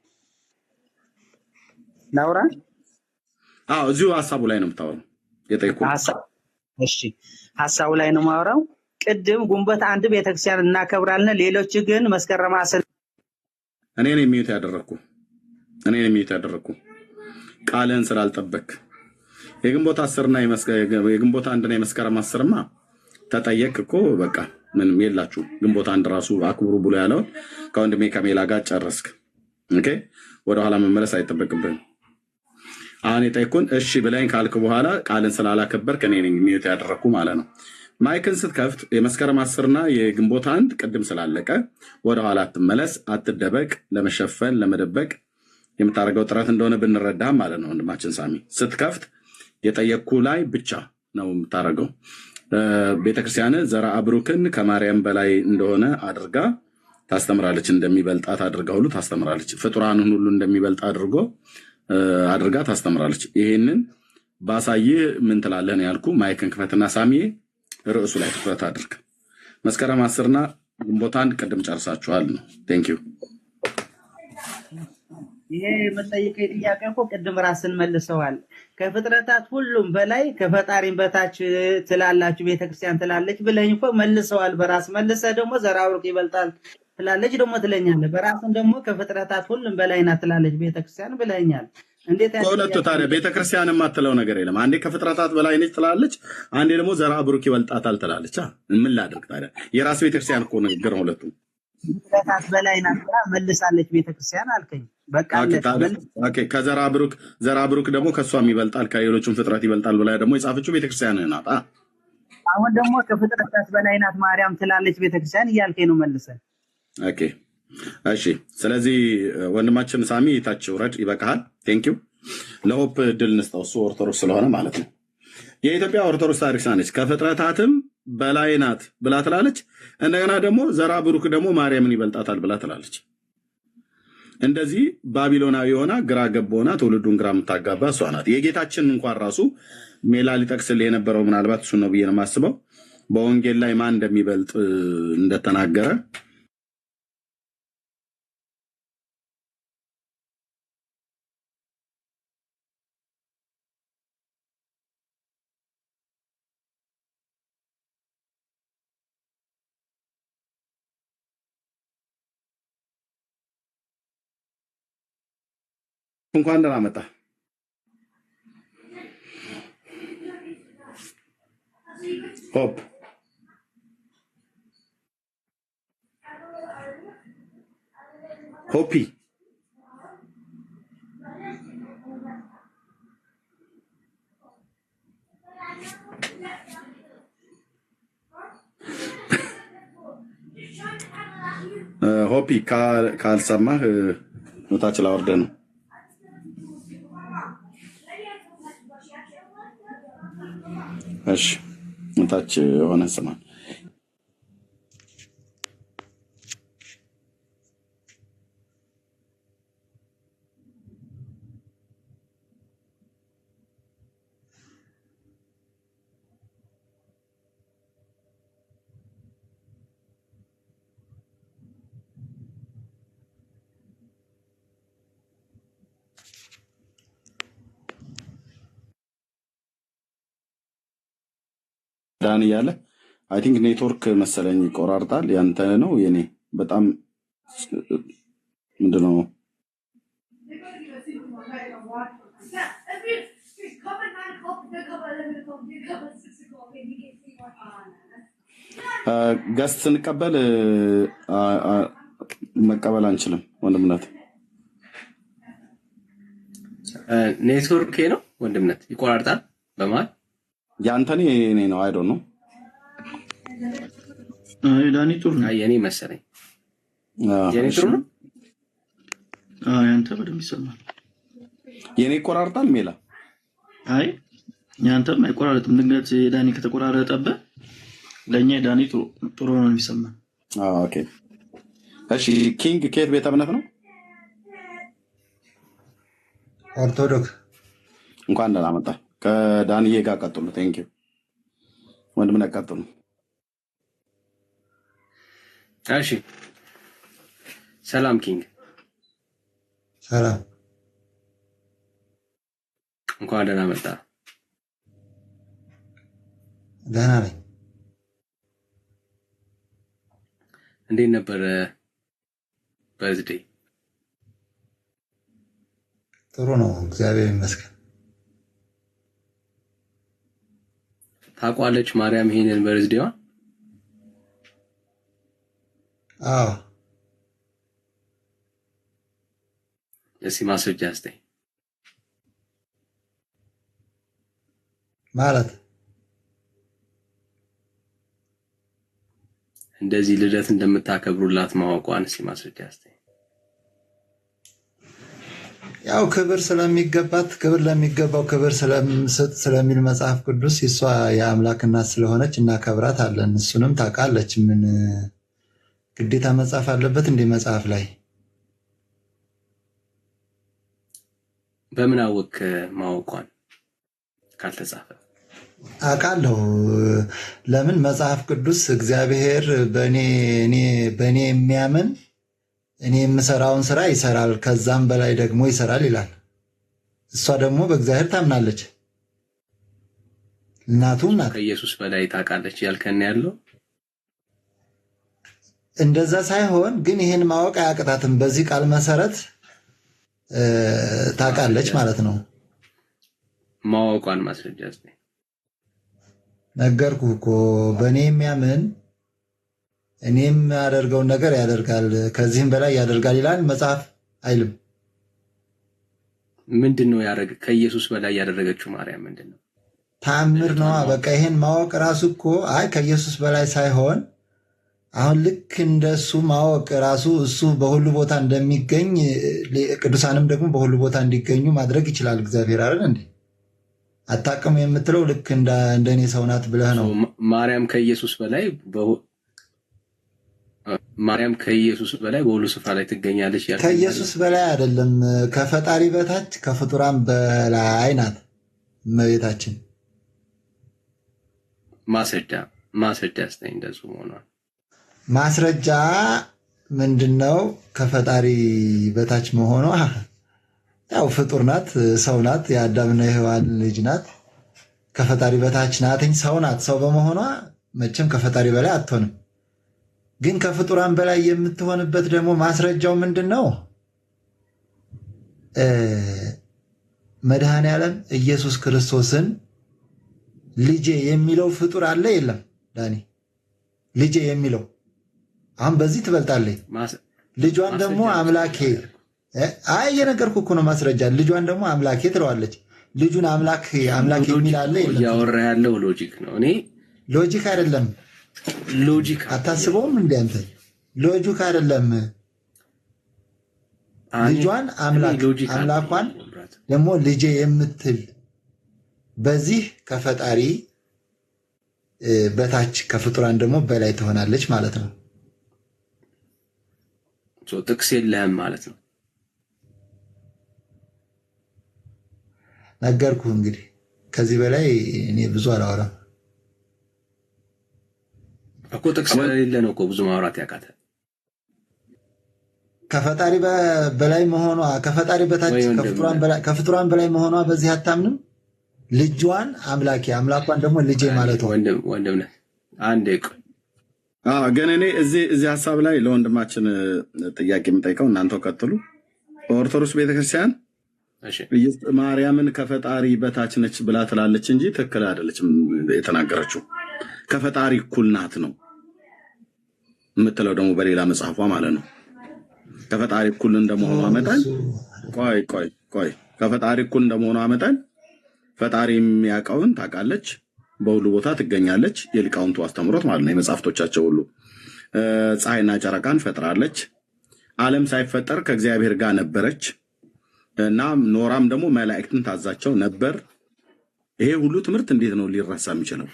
ላውራ። እዚሁ ሀሳቡ ላይ ነው የምታወራው። የጠይቁ እሺ፣ ሀሳቡ ላይ ነው የማወራው። ቅድም ጉንበት አንድ ቤተክርስቲያን እናከብራለን፣ ሌሎች ግን መስከረም አስር እኔ ነኝ የሚዩት ያደረኩ ቃልህን ስላልጠበቅ የግንቦት 10 እና የግንቦት 1 እና የመስከረም 10ማ ተጠየቅ እኮ በቃ ምንም የላችሁ። ግንቦት 1 ራሱ አክብሩ ብሎ ያለው ከወንድሜ ከሜላ ጋር ጨረስክ። ኦኬ፣ ወደኋላ መመለስ አይጠበቅብን። አሁን የጠይቁን እሺ ብለኝ ካልክ በኋላ ቃልን ስላላከበርክ እኔ ነኝ ሚዩት ያደረኩ ማለት ነው። ማይክን ስትከፍት የመስከረም 10 እና የግንቦት 1 ቅድም ስላለቀ ወደኋላ አትመለስ፣ አትደበቅ። ለመሸፈን ለመደበቅ የምታደርገው ጥረት እንደሆነ ብንረዳ ማለት ነው። ወንድማችን ሳሚ ስትከፍት የጠየቅኩ ላይ ብቻ ነው የምታደርገው። ቤተክርስቲያን ዘራ ብሩክን ከማርያም በላይ እንደሆነ አድርጋ ታስተምራለች። እንደሚበልጣት አድርጋ ሁሉ ታስተምራለች። ፍጡራንን ሁሉ እንደሚበልጥ አድርጋ ታስተምራለች። ይሄንን ባሳይህ ምን ትላለህ ነው ያልኩ። ማይክን ክፈትና ሳሚ ርዕሱ ላይ ትኩረት አድርግ። መስከረም 10 እና ግንቦት አንድ ቅድም ጨርሳችኋል ነው። ቴንክ ዩ። ይሄ የምጠይቀኝ ጥያቄ እኮ ቅድም ራስን መልሰዋል። ከፍጥረታት ሁሉም በላይ ከፈጣሪም በታች ትላላችሁ ቤተክርስቲያን ትላለች ብለኝ እኮ መልሰዋል። በራስ መልሰ ደግሞ ዘራውርቅ ይበልጣል ትላለች ደግሞ ትለኛለህ። በራስን ደግሞ ከፍጥረታት ሁሉም በላይ ናት ትላለች ቤተክርስቲያን ብለኛል። እንዴት ከሁለቱ ታዲያ ቤተክርስቲያን የማትለው ነገር የለም። አንዴ ከፍጥረታት በላይ ነች ትላለች፣ አንዴ ደግሞ ዘራ ብሩክ ይበልጣታል ትላለች። ምን ላድርግ ታዲያ? የራስ ቤተክርስቲያን እኮ ንግግር ነው ሁለቱም። ከፍጥረታት በላይ ናት ብላ መልሳለች ቤተክርስቲያን አልከኝ። በቃ ከዘራ ብሩክ ደግሞ ከእሷም ይበልጣል ከሌሎቹም ፍጥረት ይበልጣል ብላ ደግሞ የጻፈችው ቤተክርስቲያን ናት። አሁን ደግሞ ከፍጥረታት በላይ ናት ማርያም ትላለች ቤተክርስቲያን እያልከኝ ነው መልሰን። ኦኬ እሺ። ስለዚህ ወንድማችን ሳሚ ታች ውረድ፣ ይበቃሃል። ቴንኪው። ለሆፕ ድል እንስጠው፣ እሱ ኦርቶዶክስ ስለሆነ ማለት ነው። የኢትዮጵያ ኦርቶዶክስ ታሪክ ሳነች ከፍጥረታትም በላይ ናት ብላ ትላለች። እንደገና ደግሞ ዘራ ብሩክ ደግሞ ማርያምን ይበልጣታል ብላ ትላለች። እንደዚህ ባቢሎናዊ ሆና ግራ ገብ ሆና ትውልዱን ግራ የምታጋባ እሷ ናት። የጌታችን እንኳን ራሱ ሜላ ሊጠቅስል የነበረው ምናልባት እሱ ነው ብዬ ነው የማስበው። በወንጌል ላይ ማን እንደሚበልጥ እንደተናገረ እንኳን ደህና መጣ። ሆፕ ሆፒ ሆፒ ካልሰማህ ኖታች ላወርደ ነው። እሺ ኖታች የሆነ ስማ ዳን እያለ አይ ቲንክ ኔትወርክ መሰለኝ ይቆራርጣል። ያንተ ነው የኔ በጣም ምንድነው? ገስት ስንቀበል መቀበል አንችልም ወንድምነት። ኔትወርክ ነው ወንድምነት ይቆራርጣል በመሀል። ያንተኔ እኔ ነው አይዶ ነው ዳኒ ጥሩ ነው። የኔ መሰለኝ የኔ ጥሩ ነው። ያንተ በደምብ ይሰማል። የኔ ይቆራርጣል ሜላ። አይ ያንተም አይቆራረጥም። ድንገት ዳኒ ከተቆራረጠብህ ለኛ ዳኒ ጥሩ ነው የሚሰማው። ኦኬ እሺ። ኪንግ ከየት ቤተ እምነት ነው? ኦርቶዶክስ። እንኳን ደህና መጣ። ከዳንዬ ጋር ቀጥሉ። ቴንክ ዩ ወንድም ቀጥሉ። እሺ ሰላም ኪንግ። ሰላም እንኳን ደህና መጣ። ደህና ነኝ። እንዴት ነበር በርዝዴይ? ጥሩ ነው እግዚአብሔር ይመስገን። ታውቋለች ማርያም ይሄንን በርዝዴዋ? አዎ። እስኪ ማስረጃ ስጠኝ። ማለት እንደዚህ ልደት እንደምታከብሩላት ማወቋን እስኪ ማስረጃ ስጠኝ። ያው ክብር ስለሚገባት ክብር ለሚገባው ክብር ስለምሰጥ ስለሚል መጽሐፍ ቅዱስ እሷ የአምላክ እናት ስለሆነች እናከብራት አለን። እሱንም ታውቃለች። ምን ግዴታ መጽሐፍ አለበት እንደ መጽሐፍ ላይ? በምን አወቅ ማወቋን ካልተጻፈ? አውቃለሁ። ለምን መጽሐፍ ቅዱስ እግዚአብሔር በእኔ የሚያምን እኔ የምሰራውን ስራ ይሰራል ከዛም በላይ ደግሞ ይሰራል ይላል። እሷ ደግሞ በእግዚአብሔር ታምናለች፣ እናቱም ናት። ከኢየሱስ በላይ ታውቃለች ያልከን ያለው እንደዛ ሳይሆን ግን ይህን ማወቅ አያቅታትም። በዚህ ቃል መሰረት ታውቃለች ማለት ነው። ማወቋን ማስረጃ ነገርኩህ እኮ በእኔ የሚያምን እኔም ያደርገውን ነገር ያደርጋል ከዚህም በላይ ያደርጋል ይላል መጽሐፍ አይልም? ምንድን ነው ያደረገ? ከኢየሱስ በላይ ያደረገችው ማርያም ምንድን ነው? ተአምር ነዋ። በቃ ይሄን ማወቅ ራሱ እኮ ከኢየሱስ በላይ ሳይሆን አሁን ልክ እንደሱ ማወቅ ራሱ እሱ በሁሉ ቦታ እንደሚገኝ ቅዱሳንም ደግሞ በሁሉ ቦታ እንዲገኙ ማድረግ ይችላል እግዚአብሔር አይደል እንዴ? አታውቅም የምትለው ልክ እንደኔ ሰው ናት ብለህ ነው። ማርያም ከኢየሱስ በላይ በሁሉ ስፍራ ላይ ትገኛለች። ከኢየሱስ በላይ አይደለም፣ ከፈጣሪ በታች ከፍጡራን በላይ ናት እመቤታችን። ማስረጃ ስጠኝ እንደሱ ሆኗል። ማስረጃ ምንድነው? ከፈጣሪ በታች መሆኗ ያው ፍጡር ናት፣ ሰው ናት፣ የአዳምና የሔዋን ልጅ ናት። ከፈጣሪ በታች ናትኝ፣ ሰው ናት። ሰው በመሆኗ መቼም ከፈጣሪ በላይ አትሆንም። ግን ከፍጡራን በላይ የምትሆንበት ደግሞ ማስረጃው ምንድነው? መድኃኔ ዓለም ኢየሱስ ክርስቶስን ልጄ የሚለው ፍጡር አለ የለም? ዳኒ ልጄ የሚለው አሁን በዚህ ትበልጣለች። ልጇን ደግሞ አምላኬ እየነገርኩህ እኮ ነው ማስረጃ። ልጇን ደግሞ አምላኬ ትለዋለች። ልጁን አምላክ የሚል አለ የለም? እያወራ ያለው ሎጂክ ነው። እኔ ሎጂክ አይደለም። ሎጂክ አታስበውም እንዴ አንተ? ሎጂክ አይደለም። ልጇን አምላኳን ደግሞ ልጄ የምትል በዚህ ከፈጣሪ በታች ከፍጡራን ደግሞ በላይ ትሆናለች ማለት ነው። ጥቅስ የለህም ማለት ነው። ነገርኩህ እንግዲህ ከዚህ በላይ እኔ ብዙ አላወራም እኮ። ጥቅስ ስለሌለ ነው እኮ ብዙ ማውራት ያቃተ። ከፈጣሪ በላይ መሆኗ ከፈጣሪ በታች ከፍጡራን በላይ መሆኗ በዚህ አታምንም? ልጇን አምላኳን ደግሞ ልጄ ማለት ነው። ወንድም ነህ አንዴ ግን እኔ እዚህ ሀሳብ ላይ ለወንድማችን ጥያቄ የምጠይቀው እናንተው ቀጥሉ። ኦርቶዶክስ ቤተክርስቲያን ማርያምን ከፈጣሪ በታች ነች ብላ ትላለች እንጂ ትክክል አይደለችም። የተናገረችው ከፈጣሪ እኩል ናት ነው የምትለው ደግሞ በሌላ መጽሐፏ ማለት ነው። ከፈጣሪ እኩል እንደመሆኗ መጠን ቆይ ከፈጣሪ እኩል እንደመሆኗ መጠን ፈጣሪ የሚያውቀውን ታውቃለች፣ በሁሉ ቦታ ትገኛለች። የሊቃውንቱ አስተምሮት ማለት ነው፣ የመጽሐፍቶቻቸው ሁሉ ፀሐይና ጨረቃን ፈጥራለች። ዓለም ሳይፈጠር ከእግዚአብሔር ጋር ነበረች እና ኖራም ደግሞ መላእክትን ታዛቸው ነበር። ይሄ ሁሉ ትምህርት እንዴት ነው ሊረሳ የሚችለው?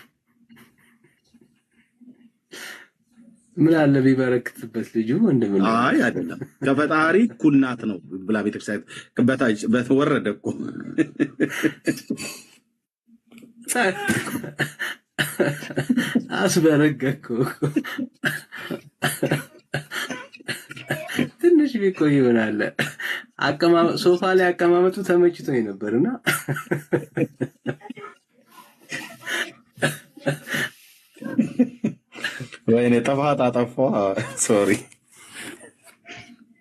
ምን አለ ቢበረክትበት ልጁ እንደምን? አይ አይደለም፣ ከፈጣሪ እኩል ናት ነው ብላ ቤተክርስቲያን በታች በተወረደ እኮ አስበረገኩ ትንሽ ቢቆይ ይሆናል። ሶፋ ላይ አቀማመጡ ተመችቶኝ ነበርና ወይኔ ጥፋት አጠፋ። ሶሪ።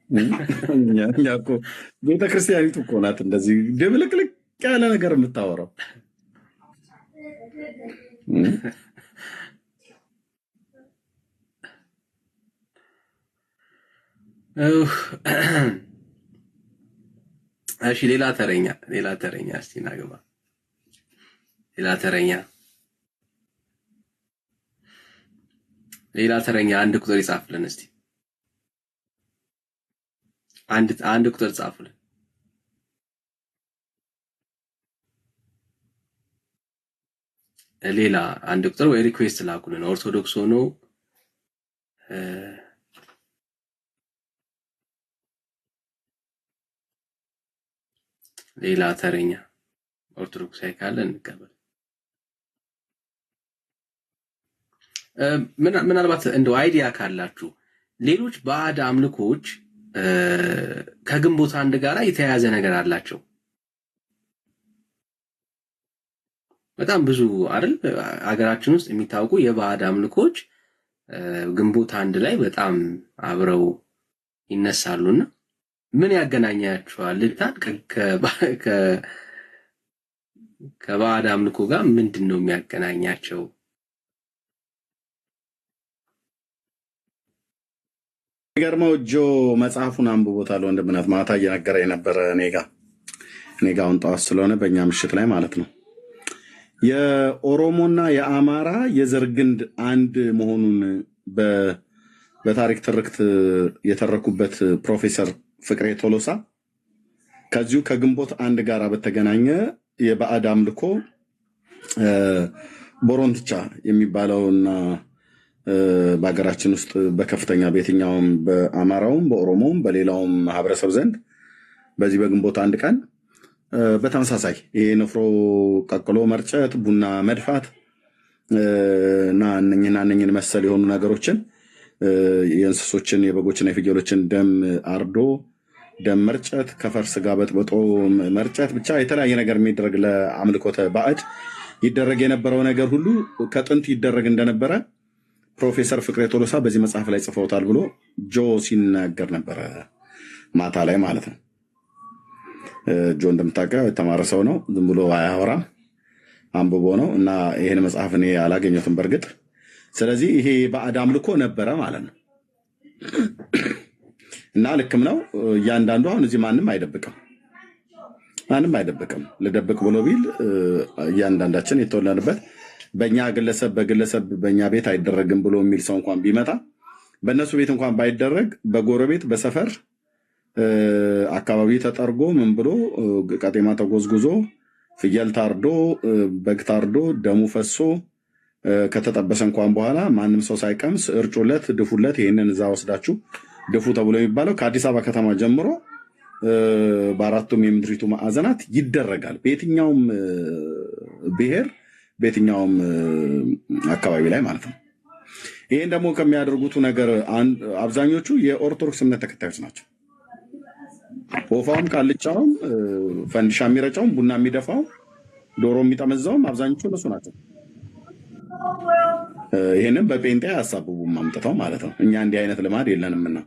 እኛ እኮ ቤተክርስቲያኒቱ እኮ ናት እንደዚህ ድብልቅልቅ ያለ ነገር የምታወራው። እሺ ሌላ ተረኛ እስቲ ናግባ። ሌላ ተረኛ አንድ ቁጥር ይጻፍልን እስቲ። አንድ ቁጥር ጻፉልን። ሌላ አንድ ቁጥር ወይ ሪኩዌስት ላኩልን። ኦርቶዶክስ ሆኖ ሌላ ተረኛ ኦርቶዶክሳዊ ካለ እንቀበል። ምናልባት እንደው አይዲያ ካላችሁ ሌሎች ባዕድ አምልኮች ከግንቦት አንድ ጋር የተያያዘ ነገር አላቸው። በጣም ብዙ አይደል አገራችን ውስጥ የሚታወቁ የባዕድ አምልኮች ግንቦት አንድ ላይ በጣም አብረው ይነሳሉና ምን ያገናኛቸዋል? ልታን ከባዕድ አምልኮ ጋር ምንድን ነው የሚያገናኛቸው? የሚገርመው ጆ መጽሐፉን አንብቦታል ወንድምነት ማታ እየነገረ የነበረ እኔ ጋ አሁን ጠዋት ስለሆነ በእኛ ምሽት ላይ ማለት ነው። የኦሮሞና የአማራ የዘር ግንድ አንድ መሆኑን በታሪክ ትርክት የተረኩበት ፕሮፌሰር ፍቅሬ ቶሎሳ ከዚሁ ከግንቦት አንድ ጋር በተገናኘ የባዕድ አምልኮ ቦሮንትቻ የሚባለውና በሀገራችን ውስጥ በከፍተኛ በየትኛውም በአማራውም በኦሮሞውም በሌላውም ማህበረሰብ ዘንድ በዚህ በግንቦት አንድ ቀን በተመሳሳይ ይሄ ንፍሮ ቀቅሎ መርጨት፣ ቡና መድፋት እና እነኝህን መሰል የሆኑ ነገሮችን የእንስሶችን የበጎችና የፍየሎችን ደም አርዶ ደም መርጨት፣ ከፈር ስጋ በጥብጦ መርጨት፣ ብቻ የተለያየ ነገር የሚደረግ ለአምልኮተ ባዕድ ይደረግ የነበረው ነገር ሁሉ ከጥንት ይደረግ እንደነበረ ፕሮፌሰር ፍቅሬ ቶሎሳ በዚህ መጽሐፍ ላይ ጽፈውታል ብሎ ጆ ሲናገር ነበረ ማታ ላይ ማለት ነው። ጆ እንደምታውቀው የተማረ ሰው ነው። ዝም ብሎ አያወራም፣ አንብቦ ነው። እና ይሄን መጽሐፍ እኔ አላገኘሁትም በእርግጥ። ስለዚህ ይሄ ባዕድ አምልኮ ነበረ ማለት ነው። እና ልክም ነው። እያንዳንዱ አሁን እዚህ ማንም አይደብቅም። ልደብቅ ብሎ ቢል እያንዳንዳችን የተወለንበት በእኛ ግለሰብ በግለሰብ በእኛ ቤት አይደረግም ብሎ የሚል ሰው እንኳን ቢመጣ በእነሱ ቤት እንኳን ባይደረግ በጎረቤት በሰፈር አካባቢ ተጠርጎ ምን ብሎ ቀጤማ ተጎዝጉዞ ፍየል ታርዶ በግ ታርዶ ደሙ ፈሶ ከተጠበሰ እንኳን በኋላ ማንም ሰው ሳይቀምስ እርጩለት፣ ድፉለት፣ ይህንን እዛ ወስዳችሁ ድፉ ተብሎ የሚባለው ከአዲስ አበባ ከተማ ጀምሮ በአራቱም የምድሪቱ ማዕዘናት ይደረጋል። በየትኛውም ብሔር በየትኛውም አካባቢ ላይ ማለት ነው። ይህን ደግሞ ከሚያደርጉት ነገር አብዛኞቹ የኦርቶዶክስ እምነት ተከታዮች ናቸው። ወፋውም ቃልቻውም ፈንዲሻ የሚረጫውም ቡና የሚደፋው ዶሮ የሚጠመዛውም አብዛኞቹ እነሱ ናቸው። ይህንም በጴንጤ አያሳብቡም አምጥተው ማለት ነው። እኛ እንዲህ አይነት ልማድ የለንምና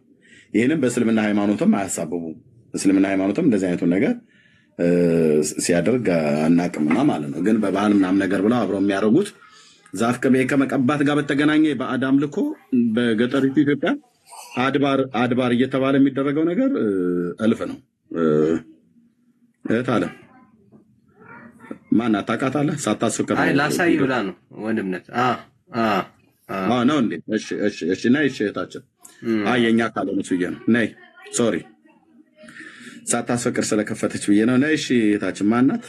ይህንም በእስልምና ሃይማኖትም አያሳብቡም። እስልምና ሃይማኖትም እንደዚህ አይነቱን ነገር ሲያደርግ አናቅምና ማለት ነው። ግን በባህል ምናምን ነገር ብለው አብረው የሚያደርጉት ዛፍ ቅቤ ከመቀባት ጋር በተገናኘ በባዕድ አምልኮ በገጠሪቱ ኢትዮጵያ አድባር እየተባለ የሚደረገው ነገር እልፍ ነው። እህት አለ ማን ታውቃታለህ? ሳታስፈቅድ ላሳይ ብላ ነው ወንድምነት ነው እንዴ? እሺ ነይ እህታችን። የእኛ ካልሆነች ብዬ ነው። ነይ ሶሪ ሳታስፈቅድ ስለከፈተች ብዬ ነው። ነይ እሺ እህታችን ማናት?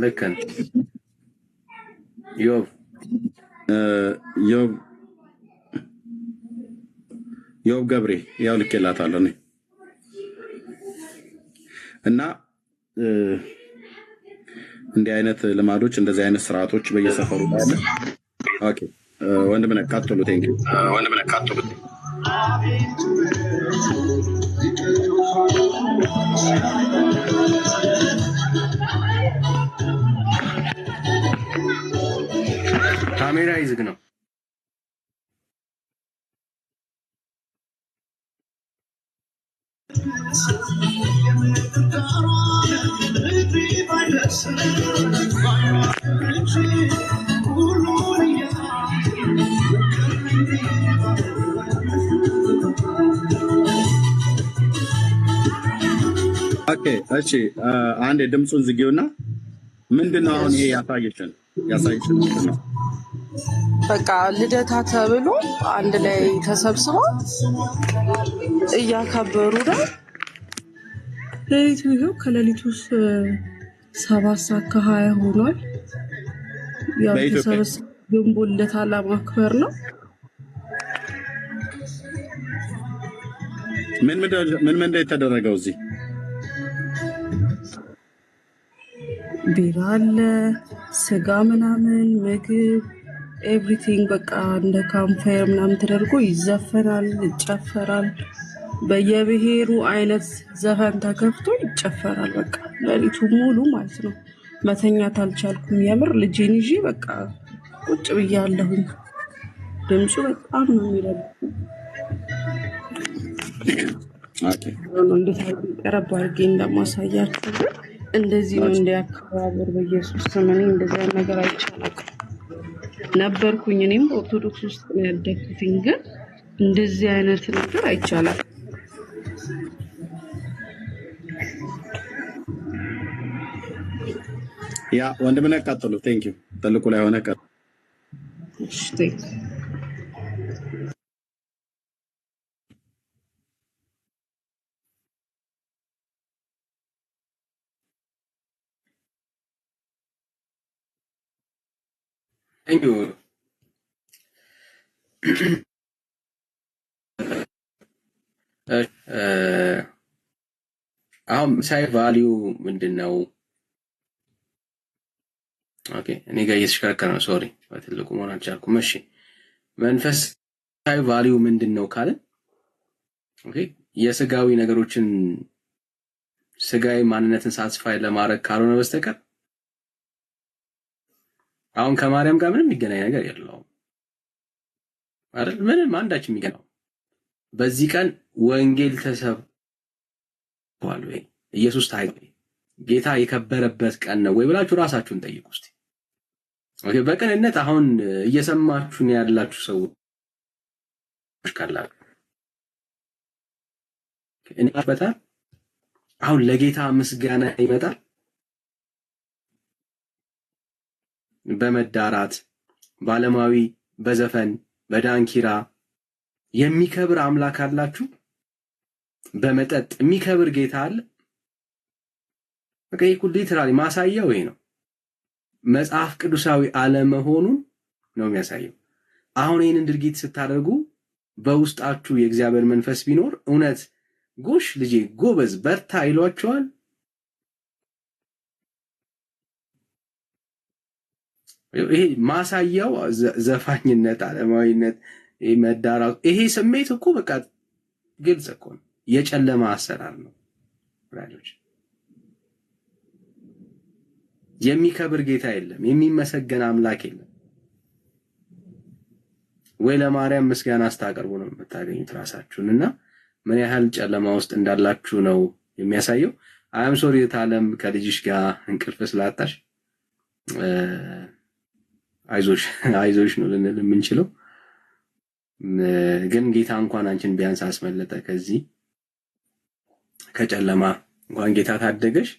ልክ ነው ዮብ ገብሬ ያው ልኬላታለሁ እኔ እና እንዲህ አይነት ልማዶች እንደዚህ አይነት ስርዓቶች በየሰፈሩ አለ። ኦኬ ወንድምነህ ቀጥሉ። ቴንክ ዩ ወንድምነህ ቀጥሉ። ካሜራ ይዝግ ነው። ኦኬ እሺ አንድ ድምፁን ዝጊውና ምንድነው አሁን ይሄ ያሳየችን ምንድን ነው? በቃ ልደታ ተብሎ አንድ ላይ ተሰብስበው እያከበሩ ነው። ሌሊቱ ይኸው ከሌሊቱ 7:20 ሆኗል። ያው ተሰብስበው ግንቦት ልደታ ለማክበር ነው። ምን የተደረገው እዚህ ቢራ አለ፣ ስጋ ምናምን ምግብ ኤቭሪቲንግ በቃ እንደ ካምፓየር ምናምን ተደርጎ ይዘፈናል፣ ይጨፈራል። በየብሔሩ አይነት ዘፈን ተከፍቶ ይጨፈራል። በቃ ሌሊቱ ሙሉ ማለት ነው። መተኛት አልቻልኩም። የምር ልጄን ይዤ በቃ ቁጭ ብያለሁኝ። ድምፁ በጣም ነው የሚረብሸው። እንዴት ቀረብ አድርጌ እንደማሳያችሁ እንደዚህ ነው እንዲያከባበር በኢየሱስ ስም። እኔ እንደዚህ አይነት ነገር አይቻልም ነበርኩኝ። እኔም ኦርቶዶክስ ውስጥ ነው ያደግኩትኝ፣ ግን እንደዚህ አይነት ነገር አይቻልም። ያ ወንድምና ቀጥሉ። ቴንክ ዩ ትልቁ ላይ ሆነ ቀጥሉ። እሺ ቴንክ ዩ አሁን ሳይ ቫልዩ ምንድን ነው? ኦኬ እኔ ጋር እየተሽከረከረ ነው። ሶሪ በትልቁ መሆን አልቻልኩም። እሺ መንፈሳዊ ቫልዩ ምንድን ነው ካልን፣ ኦኬ የስጋዊ ነገሮችን ስጋዊ ማንነትን ሳትስፋይ ለማድረግ ካልሆነ በስተቀር አሁን ከማርያም ጋር ምንም የሚገናኝ ነገር የለውም አይደል? ምንም አንዳች የሚገናኝ በዚህ ቀን ወንጌል ተሰብኳል ወይ ኢየሱስ ታይ ጌታ የከበረበት ቀን ነው ወይ ብላችሁ ራሳችሁን ጠይቁ እስቲ። ኦኬ በቀንነት አሁን እየሰማችሁን ያላችሁ ሰዎች ካላችሁ እንባታ አሁን ለጌታ ምስጋና ይመጣል በመዳራት ባለማዊ በዘፈን በዳንኪራ የሚከብር አምላክ አላችሁ። በመጠጥ የሚከብር ጌታ አለ። በቃ ይሄ ሊትራሊ ማሳያው ይሄ ነው። መጽሐፍ ቅዱሳዊ አለመሆኑን ነው የሚያሳየው። አሁን ይሄንን ድርጊት ስታደርጉ በውስጣችሁ የእግዚአብሔር መንፈስ ቢኖር እውነት ጎሽ ልጄ ጎበዝ በርታ ይሏችኋል። ይሄ ማሳያው ዘፋኝነት፣ ዓለማዊነት፣ መዳራት ይሄ ስሜት እኮ በቃ ግልጽ እኮ ነው። የጨለማ አሰራር ነው ወዳጆች። የሚከብር ጌታ የለም፣ የሚመሰገን አምላክ የለም። ወይ ለማርያም ምስጋና አስታቀርቡ ነው የምታገኙት ራሳችሁን። እና ምን ያህል ጨለማ ውስጥ እንዳላችሁ ነው የሚያሳየው። አም ሶሪ ታለም ከልጅሽ ጋር እንቅልፍ ስላጣሽ አይዞሽ ነው ልንል የምንችለው። ግን ጌታ እንኳን አንቺን ቢያንስ አስመለጠ ከዚህ ከጨለማ። እንኳን ጌታ ታደገሽ፣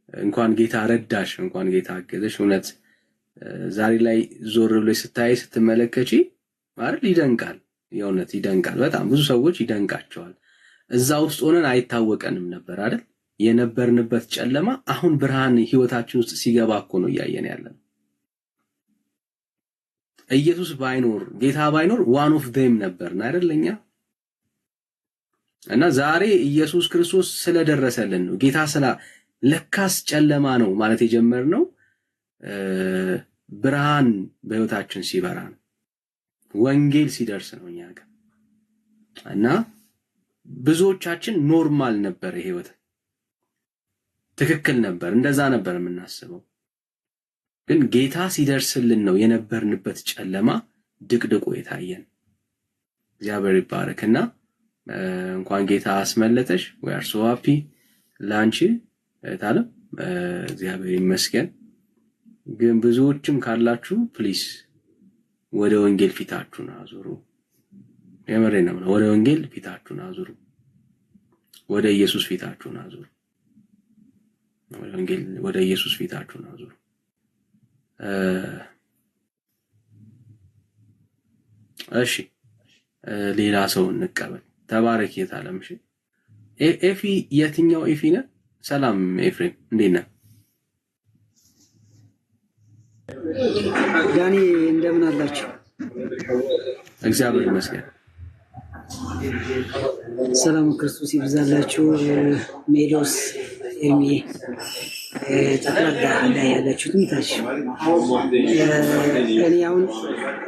እንኳን ጌታ ረዳሽ፣ እንኳን ጌታ አገዘሽ። እውነት ዛሬ ላይ ዞር ብለሽ ስታይ ስትመለከቺ አይደል ይደንቃል። የእውነት ይደንቃል። በጣም ብዙ ሰዎች ይደንቃቸዋል። እዛ ውስጥ ሆነን አይታወቀንም ነበር አይደል? የነበርንበት ጨለማ አሁን ብርሃን ህይወታችን ውስጥ ሲገባ እኮ ነው እያየን ያለን። ኢየሱስ ባይኖር ጌታ ባይኖር ዋን ኦፍ ዴም ነበርን አይደለኛ? እና ዛሬ ኢየሱስ ክርስቶስ ስለደረሰልን ነው። ጌታ ለካስ ጨለማ ነው ማለት የጀመርነው ብርሃን በህይወታችን ሲበራ ነው። ወንጌል ሲደርስ ነው እኛ ጋር። እና ብዙዎቻችን ኖርማል ነበር ህይወት፣ ትክክል ነበር፣ እንደዛ ነበር የምናስበው። ግን ጌታ ሲደርስልን ነው የነበርንበት ጨለማ ድቅድቆ የታየን። እግዚአብሔር ይባረክና እንኳን ጌታ አስመለጠሽ። we are so happy ላንቺ ታለም እግዚአብሔር ይመስገን። ግን ብዙዎችም ካላችሁ ፕሊስ ወደ ወንጌል ፊታችሁን አዙሩ። የመሬና ወደ ወንጌል ፊታችሁን አዙሩ። ወደ ኢየሱስ ፊታችሁን አዙሩ። ወደ ኢየሱስ ፊታችሁን አዙሩ። እሺ ሌላ ሰው እንቀበል። ተባረክ የታለም። እሺ ኤፊ የትኛው ኤፊ ነህ? ሰላም ኤፍሬም እንዴት ነህ? ዳኒ እንደምን አላችሁ? እግዚአብሔር ይመስገን። ሰላም ክርስቶስ ይብዛላችሁ። ሜሎስ ኤርሚ ጠቅላላ ላይ ያላችሁትም ታች እኔ አሁን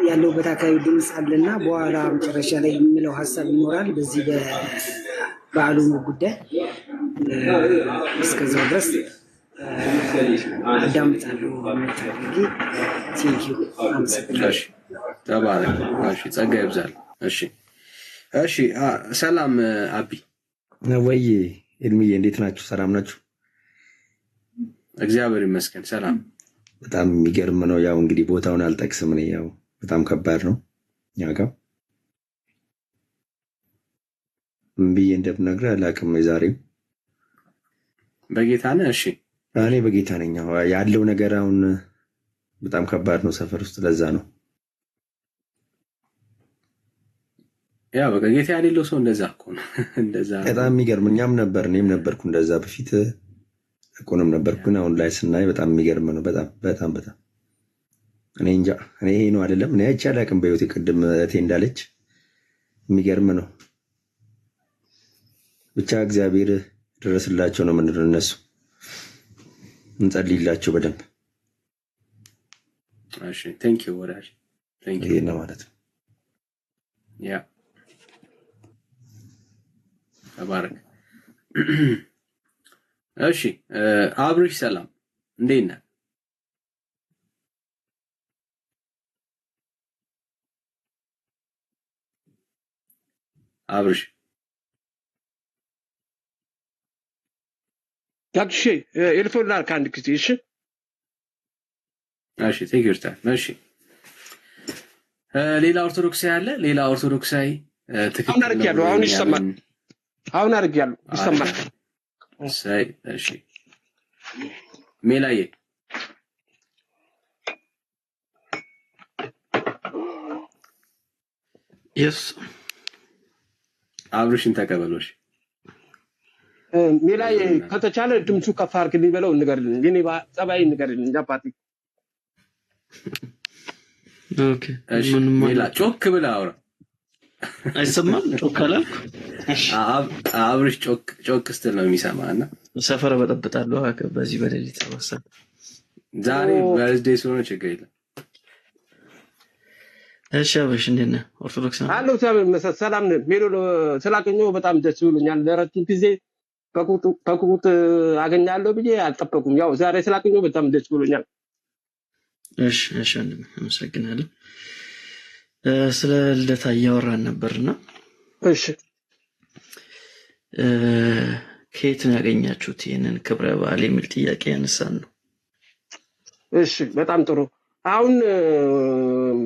ያለሁበት አካባቢ ድምፅ አለና በኋላ መጨረሻ ላይ የሚለው ሀሳብ ይኖራል በዚህ በዓሉ ጉዳይ። እስከዛው ድረስ አዳምጣለሁ። ቴንኪው፣ አመሰግናለሁ። ተባረክ። እሺ፣ ጸጋ ይብዛል። እሺ፣ እሺ። ሰላም አቢ ወይ ኤድሚዬ፣ እንዴት ናችሁ? ሰላም ናችሁ? እግዚአብሔር ይመስገን ሰላም። በጣም የሚገርም ነው። ያው እንግዲህ ቦታውን አልጠቅስም እኔ፣ ያው በጣም ከባድ ነው እኛ ጋር ምን ብዬ እንደምነግርህ አላውቅም። የዛሬው በጌታ ነህ? እሺ፣ እኔ በጌታ ነኝ። ያለው ነገር አሁን በጣም ከባድ ነው ሰፈር ውስጥ። ለዛ ነው ያ በቃ ጌታ ያሌለው ሰው እንደዛ እኮ ነው። እንደዛ በጣም የሚገርም። እኔም ነበርኩ እንደዛ በፊት እኮንም ነበርኩ፣ ግን አሁን ላይ ስናይ በጣም የሚገርም ነው። በጣም በጣም በጣም እኔ እንጃ። እኔ ይሄ ነው አይደለም እኔ አይቼ አላውቅም በህይወቴ። ቅድም እቴ እንዳለች የሚገርም ነው። ብቻ እግዚአብሔር ድረስላቸው ነው የምንለው። እነሱ እንጸልይላቸው በደንብ። እሺ፣ ቴንክ ዩ ወዳጅ፣ ቴንክ ዩ። ይሄ ነው ማለት ነው። ያ ተባረክ። እሺ፣ አብርሽ ሰላም፣ እንዴት ነህ? አብርሽ ታክሺ ኤልፎን ላልክ አንድ ጊዜ። እሺ እሺ፣ ቴክ ዩር ታይም። እሺ፣ ሌላ ኦርቶዶክሳዊ አለ? ሌላ ኦርቶዶክሳዊ ትክክል አሁን አድርጌያለሁ። አሁን ይሰማል። አሁን አድርጌያለሁ፣ ይሰማል። እሺ፣ ሜላዬ የስ አብርሽን ተቀበሎሽ። ሜላዬ ከተቻለ ድምፁ ከፍ አድርግልኝ በለው፣ ንገርልኝ። የኔ ጸባይ ንገርልኝ አባቴ። ኦኬ፣ ሜላ ጮክ ብለህ አውራ። አይሰማም? ጮክ አላልኩ። አብርሽ ጮክ ስትል ነው የሚሰማ እና ሰፈር በጠብጣለሁ በዚህ በሌሊት ተወሰነ። ዛሬ በርዝዴይ ስለሆነ ችግር የለም። እሺ አብርሽ እንዴት ነህ? ኦርቶዶክስ ነው አለው። ሰላም ነህ? ሜሎ ስላገኘሁ በጣም ደስ ብሎኛል። ለረጅም ጊዜ በቁጥ አገኛለሁ ብዬ አልጠበኩም። ያው ዛሬ ስላገኘሁ በጣም ደስ ብሎኛል። እሺ እሺ፣ አመሰግናለሁ። ስለ ልደታ እያወራን ነበርና፣ እሺ ከየት ነው ያገኛችሁት ይህንን ክብረ በዓል የሚል ጥያቄ ያነሳን ነው። እሺ በጣም ጥሩ። አሁን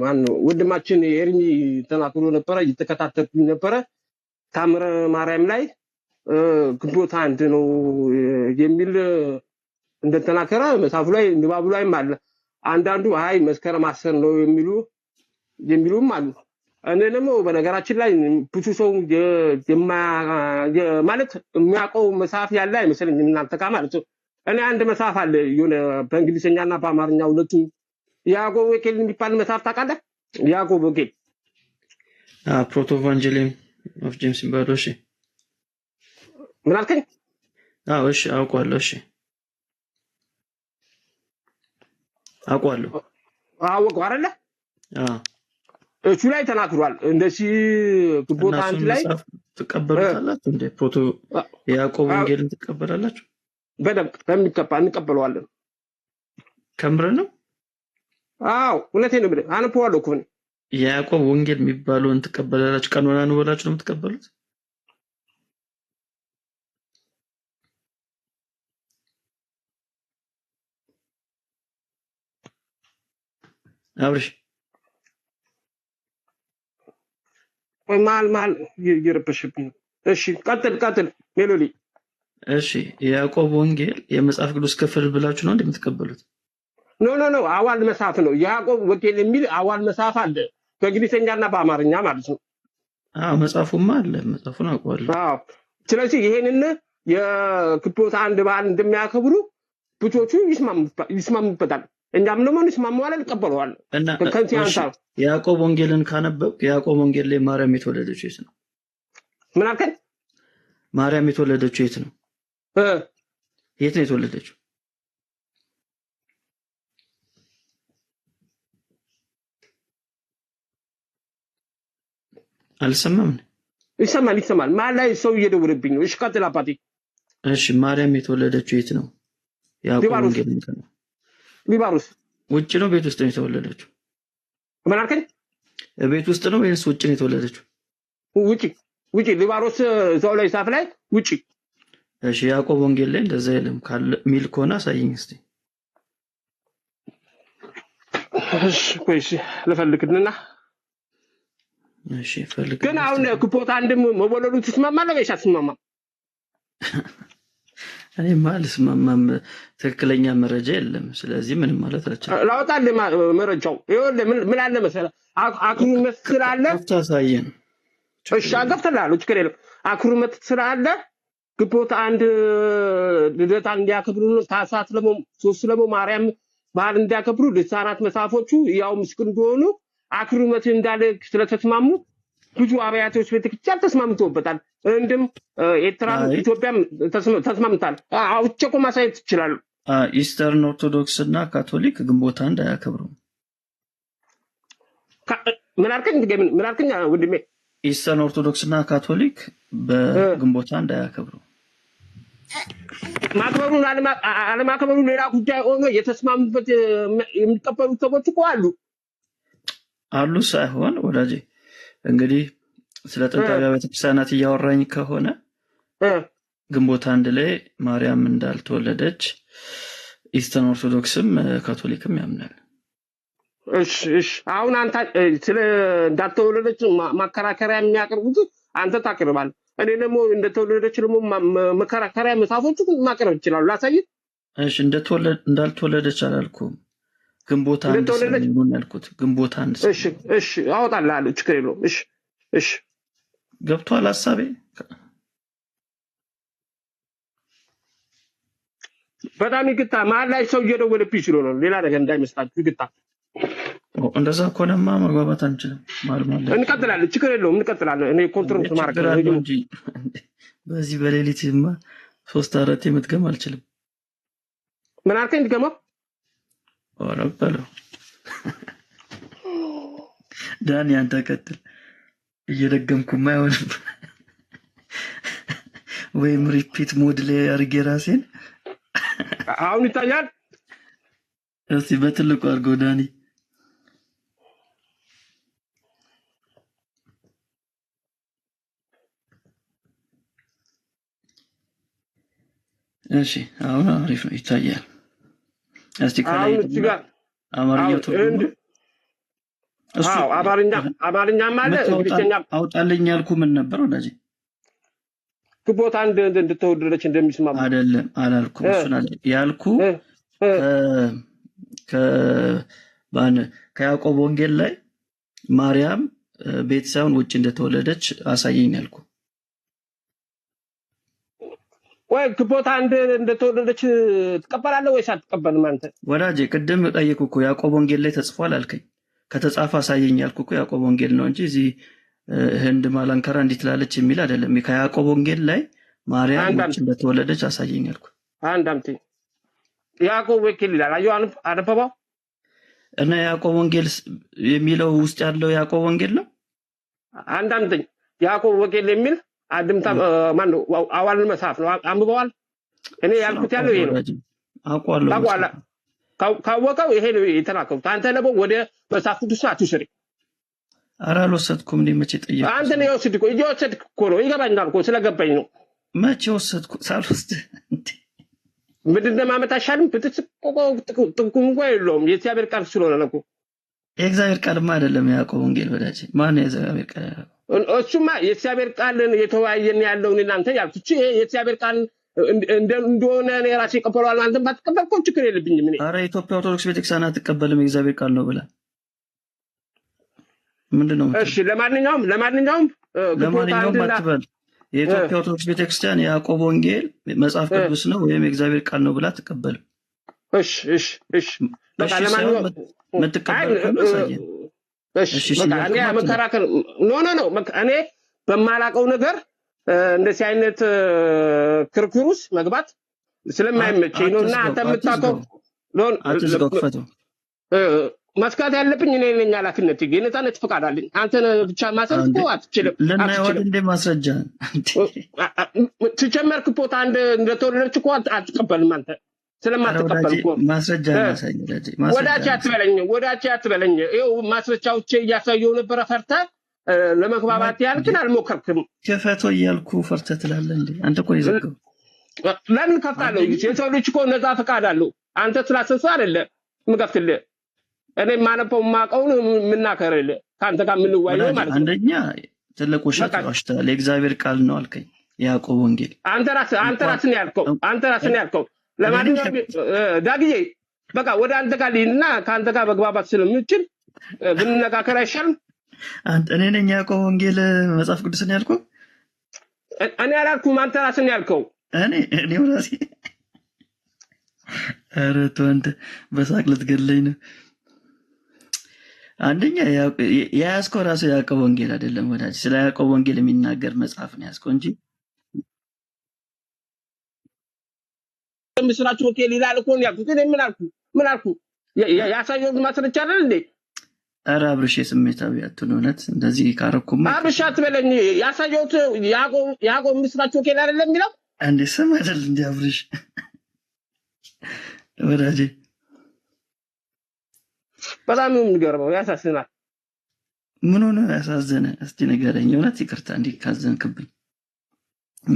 ማነው ወንድማችን ኤርሚ ተናግሮ ነበረ፣ እየተከታተልኩኝ ነበረ። ታምረ ማርያም ላይ ግንቦት አንድ ነው የሚል እንደተናገረ መጽሐፉ ላይ ንባቡ ላይም አለ። አንዳንዱ አይ መስከረም 10 ነው የሚሉም አሉ። እኔ ደግሞ በነገራችን ላይ ብዙ ሰው ማለት የሚያውቀው መጽሐፍ ያለ አይመስለኝም እናንተ ጋር ማለት ነው። እኔ አንድ መጽሐፍ አለ የሆነ በእንግሊዝኛና በአማርኛ ሁለቱም ያዕቆብ ወንጌል የሚባል መጽሐፍ ታውቃለህ? ያዕቆብ ወንጌል ፕሮቶ ኢቫንጀሊየም ኦፍ ጄምስ የሚባለው። እሺ ምን አልከኝ? እሺ አውቀዋለሁ። እሺ አውቀዋለሁ። አወቀው አይደለ? እሱ ላይ ተናግሯል። እንደዚህ ግንቦት አንድ ላይ ትቀበሉታላችሁ እንዴ? ፕሮቶ ያዕቆብ ወንጌልን ትቀበላላችሁ? በደንብ በሚገባ እንቀበለዋለን። ከምር ነው? አዎ እውነቴን ነው። አነበዋለሁ እኮ የያዕቆብ ወንጌል የሚባለውን ትቀበላላችሁ? ቀኖና ነው ብላችሁ ነው የምትቀበሉት? አብርሽ ወይ ማል ይረበሽብኝ። እሺ ቀጥል ሜሎዲ። እሺ የያዕቆብ ወንጌል የመጽሐፍ ቅዱስ ክፍል ብላችሁ ነው እንደምትቀበሉት? ኖ አዋል መጽሐፍ ነው። ያዕቆብ ወንጌል የሚል አዋል መጽሐፍ አለ በእንግሊዝኛና በአማርኛ ማለት ነው። መጽሐፉማ አለ። መጽሐፉን አውቀዋለሁ። ስለዚህ ይሄንን የግንቦት አንድ በዓል እንደሚያከብሩ ብዙዎቹ ይስማሙበታል። እኛም ደግሞ እንስማማዋለን፣ እንቀበለዋለን። ከዚህ አንፃር ያዕቆብ ወንጌልን ካነበብክ ያዕቆብ ወንጌል ላይ ማርያም የተወለደችው የት ነው? ምን አልከኝ? ማርያም የተወለደችው የት ነው? የት ነው የተወለደችው? አልሰማም። ይሰማል። መሀል ላይ ሰው እየደወለብኝ ነው። እሺ ቀጥል አባቴ። እሺ ማርያም የተወለደችው የት ነው? ያዕቆብ ሊባኖስ ወንጌል ነው። ሊባኖስ ውጭ ነው ቤት ውስጥ ነው የተወለደችው? ምን አልከኝ? ቤት ውስጥ ነው ወይስ ውጭ ነው የተወለደችው? ውጭ ሊባኖስ እዛው ላይ ዛፍ ላይ ውጭ። እሺ ያዕቆብ ወንጌል ላይ እንደዛ የለም ካለ ሚል ከሆነ አሳይኝ እስቲ። እሺ ቆይሽ ልፈልግልና። እሺ ፈልግ። ግን አሁን ክፖት አንድም መወለዱ ትስማማለህ ወይስ አትስማማም? እኔ ማልስማማም፣ ትክክለኛ መረጃ የለም። ስለዚህ ምንም ማለት አልቻለም። ላውጣልህ መረጃው ይኸውልህ ምን አለ መሰለህ አክሩመት ስላለ ታሳየን። እሺ አገብተላለሁ፣ ችግር የለም። አክሩመት ስላለ ክፖት አንድ ልደታ እንዲያከብሩ ታኅሳስ ደግሞ 3 ደግሞ ማርያም በዓል እንዲያከብሩ ልሳናት መጽሐፎቹ ያው ምስክር እንደሆኑ አክሩመት እንዳለ ስለተስማሙ ብዙ አብያቶች ቤተክርስቲያን ተስማምተውበታል። እንድም ኤርትራም ኢትዮጵያም ተስማምታል። አውጥቼ እኮ ማሳየት ይችላል። ኢስተርን ኦርቶዶክስ እና ካቶሊክ ግንቦት አንድ አያከብሩም። ምን አልከኝ ወንድሜ? ኢስተርን ኦርቶዶክስ እና ካቶሊክ በግንቦት አንድ አያከብሩም። ማክበሩን አለማክበሩ ሌላ ጉዳይ ሆኖ የተስማሙበት የሚቀበሉት ሰዎች እኮ አሉ ሳይሆን ወዳጄ እንግዲህ ስለ ጥንታዊ ቤተክርስቲያናት እያወራኝ ከሆነ ግንቦት አንድ ላይ ማርያም እንዳልተወለደች ኢስተርን ኦርቶዶክስም ካቶሊክም ያምናል። እሺ አሁን አንተ ስለ እንዳልተወለደች ማከራከሪያ የሚያቀርቡት አንተ ታቀርባለህ። እኔ ደግሞ እንደተወለደች ደግሞ መከራከሪያ መጽሐፎቹ ማቅረብ ይችላሉ። ላሳይህ። እሺ እንዳልተወለደች አላልኩም። ግንቦት አንድ ነው ያልኩት። ግንቦት አንድ። እሺ አወጣልሃለሁ፣ ችግር የለውም። እሺ ገብቷል ሐሳቤ? በጣም ይግታ። መሀል ላይ ሰው እየደወለብኝ ስለሆነ ሌላ ነገር እንዳይመስላችሁ ይግታ። እንደዛ ከሆነማ መግባባት አንችልም። እንቀጥላለን፣ ችግር የለውም፣ እንቀጥላለን። እኔ ኮንትሮል ማድረግ ነው እንጂ በዚህ በሌሊትማ 3-4 መድገም አልችልም። ምን አልከኝ? ድገማ። ኧረ በለው ዳኒ፣ አንተ ቀጥል። እየደገምኩማ አይሆንም። ወይም ሪፒት ሞድ ላይ አድርጌ ራሴን። አሁን ይታያል። እስቲ በትልቁ አድርገው ዳኒ። እሺ አሁን አሪፍ ነው፣ ይታያል። እስቲ ከላይ አማርኛው አማርኛ ማለት እንግሊዝኛ አውጣልኝ ያልኩ ምን ነበር ወዳጄ? ግንቦት አንድ እንድትወለደች እንደሚስማማ አይደለም አላልኩም። እሱን ያልኩ ከያዕቆብ ወንጌል ላይ ማርያም ቤት ሳይሆን ውጭ እንደተወለደች አሳየኝ ያልኩ። ወይ ግንቦት አንድ እንደተወለደች ትቀበላለህ ወይስ አትቀበልም አንተ? ወዳጄ ቅድም ጠየቅኩ እኮ ያዕቆብ ወንጌል ላይ ተጽፏል አልከኝ። ከተጻፈ አሳየኝ ያልኩ እኮ ያዕቆብ ወንጌል ነው እንጂ እዚህ ህንድ ማላንከራ እንዲህ ትላለች የሚል አይደለም። ከያዕቆብ ወንጌል ላይ ማርያም ውጭ እንደተወለደች አሳየኝ ያልኩ። አንዳምቲ ያዕቆብ ወንጌል ይላል። አየሁ አነበባው እና ያዕቆብ ወንጌል የሚለው ውስጥ ያለው ያዕቆብ ወንጌል ነው። አንዳምቲ ያዕቆብ ወንጌል የሚል አድምታ ማን ነው? አዋል መጽሐፍ ነው። አንብበዋል? እኔ ያልኩት ያለው ይሄ ነው። አውቀዋለሁ። ካወቀው ይሄ ነው የተናከሩት። አንተ ደግሞ ወደ መጽሐፍ ቅዱስ አትውሰድ። ኧረ አልወሰድኩም። እንደ መቼ ጠየቅ? አንተ ነው የወሰድኩ እኮ ነው። ይገባኛል እኮ ስለገባኝ ነው። መቼ ወሰድኩ? ሳልወስድ ምንድን ነው ማመት አይሻልም? ጥቅም እንኳ የለውም። የእግዚአብሔር ቃል ስለሆነ ነው እኮ። የእግዚአብሔር ቃልማ አይደለም ያዕቆብ ወንጌል ወዳጄ። ማን ነው የእግዚአብሔር ቃል ያለው? እሱማ የእግዚአብሔር ቃልን የተወያየን ያለውን እናንተ ያልኩት የእግዚአብሔር ቃል እንደሆነ እኔ ራሴ እቀበለዋለሁ። አንተም ባትቀበል እኮ ችግር የለብኝም። እኔ ኧረ የኢትዮጵያ ኦርቶዶክስ ቤተክርስቲያን አትቀበልም የእግዚአብሔር ቃል ነው ብላ ምንድን ነው? እሺ ለማንኛውም አትበል። የኢትዮጵያ ኦርቶዶክስ ቤተክርስቲያን የያዕቆብ ወንጌል መጽሐፍ ቅዱስ ነው ወይም የእግዚአብሔር ቃል ነው ብላ አትቀበልም። እሺ በቃ ለማንኛውም የምትቀበል ከሆነ አሳየን። እኔ መከራከር ኖ እኔ በማላውቀው ነገር እንደዚህ አይነት ክርክር ውስጥ መግባት ስለማይመቸኝ ነው። እና አንተ የምታውቀው መስካት ያለብኝ እኔ ነኝ። ኃላፊነት የነፃነት ፈቃድ አለኝ። አንተ ብቻ ማሰር እኮ አትችልም። ልናየው እንደ ማስረጃ ትጨመርክ ፖታ እንደተወለደች እኮ አትቀበልም። አንተ ስለማትቀበል እኮ ማስረጃ ያሳይ። ወዳቼ አትበለኝ። ይኸው ማስረጃዎቼ እያሳየው ነበረ። ፈርተህ ለመግባባት ያህል ግን አልሞከርክም። ከፈቶ እያልኩ ፈርተህ ትላለህ እንዴ? አንተ እኮ ይዘጋው ለምን ከፍታለሁ? የሰው ልጅ እኮ ነፃ ፈቃድ አለው። አንተ ስላሰሰ አይደለ ምከፍትልህ። እኔ ማነበው ማቀውን ምናከርልህ ከአንተ ጋር የምንወያየው ማለት ነው። አንደኛ ትልቁ ውሸት ዋሽተሃል። የእግዚአብሔር ቃል ነው አልከኝ፣ ያዕቆብ ወንጌል። አንተ ራስህ ነው ያልከው። ለማንኛውም ዳግዬ በቃ ወደ አንተ ጋር ልሂድና ከአንተ ጋር መግባባት ስለምችል ብንነጋገር አይሻልም? እኔ ነኝ ያዕቆብ ወንጌል መጽሐፍ ቅዱስን ያልከው? እኔ አላልኩም፣ አንተ ራስህ ነው ያልከው። እኔ ራሴ ኧረ ተው አንተ በሳቅ ልትገለኝ ነው። አንደኛ የያዝከው ራሱ ያዕቆብ ወንጌል አይደለም ወዳጅ። ስለ ያዕቆብ ወንጌል የሚናገር መጽሐፍ ነው ያዝከው እንጂ ምስራች ወንጌል ይላል እኮ ነው ያልኩት። እኔ ምን አልኩ? ያሳየው ማስረጃ አይደል እንዴ? ኧረ አብርሽ ስሜታዊ አትሁን። እውነት እንደዚህ ካረኩማ አብርሽ አትበለኝ። ያሳየውት ያዕቆብ ምስራች ወንጌል አይደለም የሚለው እንዴ? ስም አይደል እንዴ አብርሽ ወዳጄ? በጣም የሚገርመው ያሳዝናል። ምን ሆነ ያሳዘነ? እስቲ ንገረኝ። እውነት ይቅርታ እንዴ ካዘንክብኝ።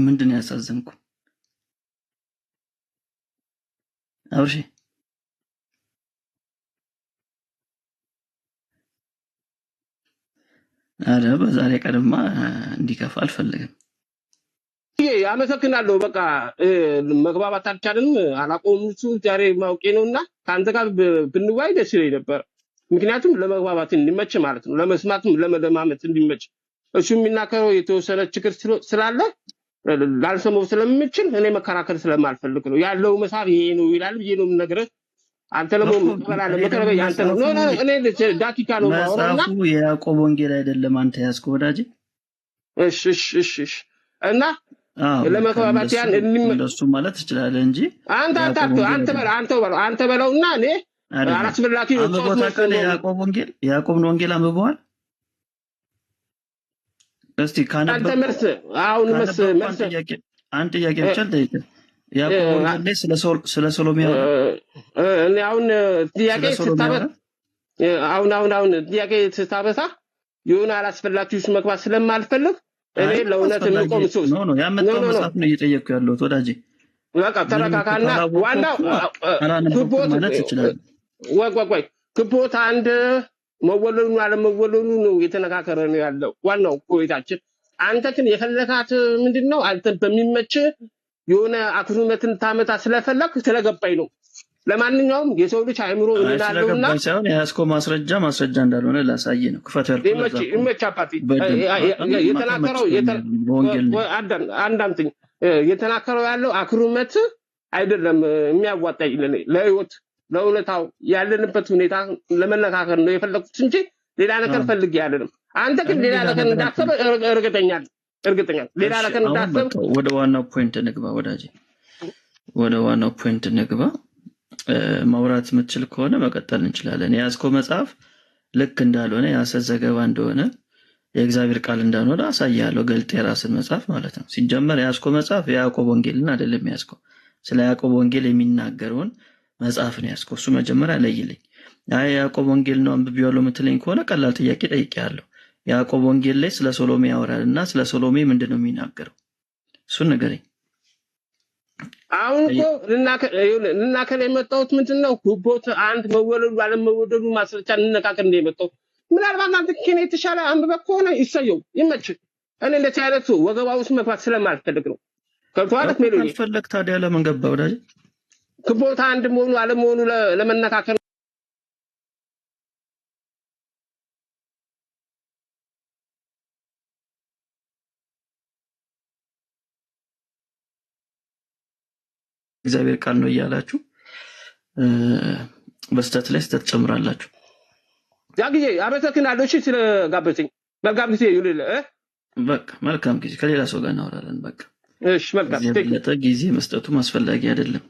ምንድን ነው ያሳዘንኩ አብርሽ? አረ በዛሬ ቀንማ እንዲከፋ አልፈልግም። አመሰግናለሁ። በቃ መግባባት አልቻልንም። አላቆም እሱ ዛሬ ማውቄ ነውና ከአንተ ጋር ብንወያይ ደስ ይለኝ ነበር። ምክንያቱም ለመግባባት እንዲመች ማለት ነው፣ ለመስማትም ለመደማመጥ እንዲመች። እሱ የሚናገረው የተወሰነ ችግር ስላለ ላልሰማው ስለምችል እኔ መከራከር ስለማልፈልግ ነው። ያለው መጽሐፍ ይሄ ነው ይላል ብዬ ነው የምነግርህ። አንተ ደግሞ መከራከር ያንተ ነው። እኔ ዳቂቃ ነው ማወራና መጽሐፉ የያዕቆብ ወንጌል አይደለም አንተ ያዝከው ወዳጄ። እሺ እና ለመግባባት ያን እንደሱ ማለት ትችላለህ እንጂ አንተ በለውና እኔ አላስፈላጊ ያዕቆብን ወንጌል አንብበዋል? እስቲ ካነበብክ አንድ ጥያቄ ብቻ ልጠይቅህ። ያዕቆብ ወንጌል ላይ ስለ ሰሎሜ እኔ አሁን ጥያቄ ስታበሳ የሆነ አላስፈላጊ ውስጥ መግባት ስለማልፈልግ እኔ ለእውነት የሚቆም ሰው ነው ያመጣው መጽሐፍ ነው እየጠየቅኩ ያለሁት ወዳጄ። በቃ ተረጋጋና ዋናው ግቦት ማለት ይችላል። ወይ ግቦት አንድ መወለዱን አለመወለዱ ነው የተነካከረ ነው ያለው ዋናው ቆይታችን። አንተ ግን የፈለካት ምንድነው? አንተ በሚመች የሆነ አክሩመትን ታመጣ ስለፈለክ ስለገባኝ ነው። ለማንኛውም የሰው ልጅ አይምሮ እንላለውና ሳይሆን የያዝከው ማስረጃ እንዳልሆነ ላሳይ ነው። ክፈት ያልኩት ይመች አባቴ የተናከረው አንዳንድ የተናከረው ያለው አክሩመት አይደለም የሚያዋጣኝ ለህይወት ለእውነታው ያለንበት ሁኔታ ለመነካከር ነው የፈለኩት እንጂ ሌላ ነገር ፈልጌ አይደለም። አንተ ግን ሌላ ነገር እንዳሰበ እርግጠኛ ሌላ ነገር እንዳሰበ ወደ ዋናው ፖይንት እንግባ ወዳጄ፣ ወደ ዋናው ፖይንት እንግባ። ማውራት የምትችል ከሆነ መቀጠል እንችላለን። የያዝከው መጽሐፍ ልክ እንዳልሆነ የሐሰት ዘገባ እንደሆነ የእግዚአብሔር ቃል እንዳልሆነ አሳያለሁ። ገልጥ የራስን መጽሐፍ ማለት ነው። ሲጀመር የያዝከው መጽሐፍ የያዕቆብ ወንጌልን አይደለም የያዝከው፣ ስለ ያዕቆብ ወንጌል የሚናገረውን መጽሐፍ ነው ያዝከው። እሱ መጀመሪያ ለይልኝ። ያዕቆብ ወንጌል ነው አንብቤዋለሁ የምትለኝ ከሆነ ቀላል ጥያቄ ጠይቄያለሁ። ያዕቆብ ወንጌል ላይ ስለ ሶሎሜ ያወራል እና ስለ ሶሎሜ ምንድነው የሚናገረው? እሱን ንገረኝ። አሁን እኮ ልናከር የመጣሁት ምንድነው? ጉቦት አንድ መወለዱ አለመወለዱ ማስረጃ ልንነካከር እንደመጣው ምናልባት አንተ ከኔ የተሻለ አንብበህ ከሆነ ይሰየው ይመች። እኔ እንደዚህ አይነት ወገባ ውስጥ መግባት ስለማልፈልግ ነው። ከቷለት ሜሎ ይፈልግ ታዲያ ለምን ገባ ወዳጅ? ጉቦት አንድ መሆኑ አለመሆኑ ለመነካከር እግዚአብሔር ቃል ነው እያላችሁ በስተት ላይ ስተት ጨምራላችሁ። ያ ጊዜ አመሰግናለሁ። እሺ ስለጋበዘኝ መልካም ጊዜ ይሁንልህ። በቃ መልካም ጊዜ። ከሌላ ሰው ጋር እናወራለን። በቃ እሺ መልካም ጊዜ መስጠቱ አስፈላጊ አይደለም።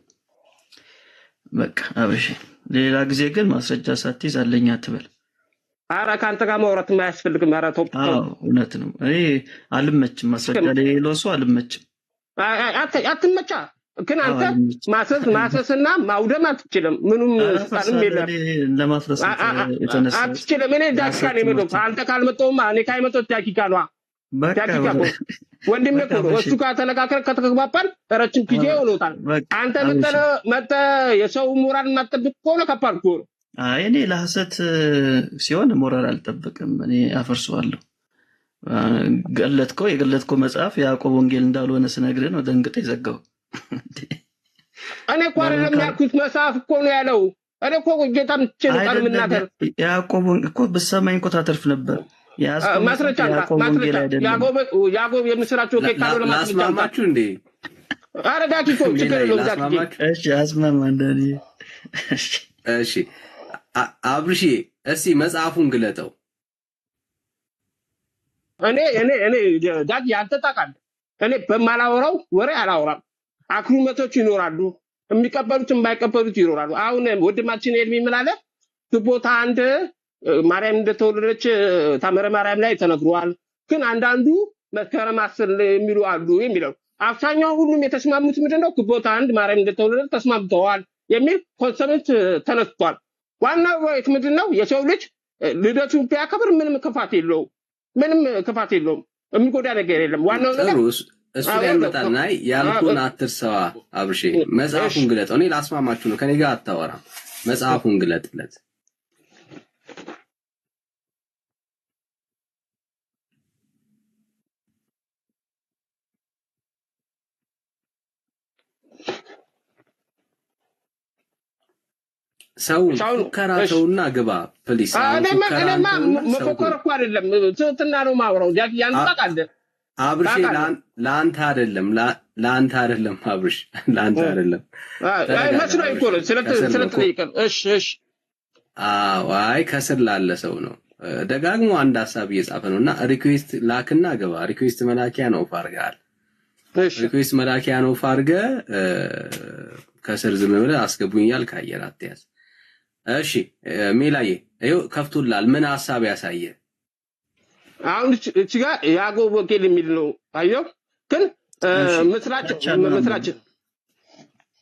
በቃ አብርሽ፣ ሌላ ጊዜ ግን ማስረጃ ሳትይዝ አለኝ አትበል። ኧረ ከአንተ ጋር ማውራት የማያስፈልግም። ኧረ ተው ተው። አዎ እውነት ነው። እኔ አልመችም፣ ማስረጃ ለሌለው ሰው አልመችም። አትመቻ። ግን አዎ አንተ አልመችም። ማሰስና ማውደም አትችልም። ምንም ስልጣንም የለም። ለማፍረስ የተነሳ አትችልም። እኔ ዳኪካ ነው የመጣሁት። አንተ ካልመጣሁማ እኔ ካይመጣሁት ዳኪካ ነዋ። በቃ ዳኪካ እኮ ወንድሜ እኮ ነው። እሱ ጋር ተነጋግረን ከተግባባን ረጅም ጊዜ ሆኖታል። አንተ መጥተህ የሰው ሞራል የማትጠብቅ ከሆነ ከባድ እኮ ነው። አይ እኔ ለሐሰት ሲሆን ሞራል አልጠብቅም። እኔ አፈርሰዋለሁ። የገለጥከው መጽሐፍ ያዕቆብ ወንጌል እንዳልሆነ ስነግርህ ነው ደንግጠህ የዘጋው። እኔ እኮ አይደለም ያልኩት መጽሐፍ እኮ ነው ያለው። እኔ እኮ ጌታ ምችል ቃል የምናገር ያዕቆብ እኮ ብትሰማኝ እኮ ታተርፍ ነበር። ማስረጃ ያዕቆብ የምስራቸው ካልሆነ ላስማማችሁ እንዴ? ኧረ ዳኪ እኮ ችግር የለውም ዳኪ። እሺ አስማማ እንደኔ። እሺ አብርሺ እስቲ መጽሐፉን ግለጠው። እኔ ዳኪ አንተ ታውቃለህ፣ እኔ በማላወራው ወሬ አላወራም። አክሩመቶች ይኖራሉ፣ የሚቀበሉት የማይቀበሉት ይኖራሉ። አሁን ወንድማችን ኤርሚ ምን አለ? ቦታ አንድ ማርያም እንደተወለደች ታምረ ማርያም ላይ ተነግሯል። ግን አንዳንዱ መስከረም 10 የሚሉ አሉ የሚለው አብዛኛው ሁሉም የተስማሙት ምንድነው? ግንቦት 1 ማርያም እንደተወለደች ተስማምተዋል የሚል ኮንሰፕት ተነስቷል። ዋናው ወይት ምንድነው? የሰው ልጅ ልደቱን ቢያከብር ምንም ክፋት የለውም። የሚጎዳ ነገር የለም። ዋናው ነገር እሱ ላይ እንመጣና ያልኩህን አትርሳዋ። አብርሺ መጽሐፉን ግለጠው። እኔ ላስማማችሁ ነው፣ ከኔ ጋር አታወራ። መጽሐፉን ግለጥለት። ሰው ፉከራተውና ግባ ፕሊስ። እኔማ መፎከር እኮ አይደለም ትህትና ነው ማውራው። ያን ታውቃለህ አብርሽ፣ ለአንተ አይደለም አብርሽ፣ ለአንተ አይደለም። መስሎኝ እኮ ነው ስለተጠየቀን። እሺ አይ ከስር ላለ ሰው ነው። ደጋግሞ አንድ ሐሳብ እየጻፈ ነውና ሪኩዌስት ላክና ግባ። ሪኩዌስት መላኪያ ነው ፋርጋል። ሪኩዌስት መላኪያ ነው ፋርገ ከስር ዝም ብለህ አስገቡኛል ካየር አትያዝ። እሺ ሜላዬ ይኸው ከፍቶላል። ምን ሐሳብ ያሳየ? አሁን እቺ ጋር ያዕቆብ ወንጌል የሚል ነው አየው። ግን መስራች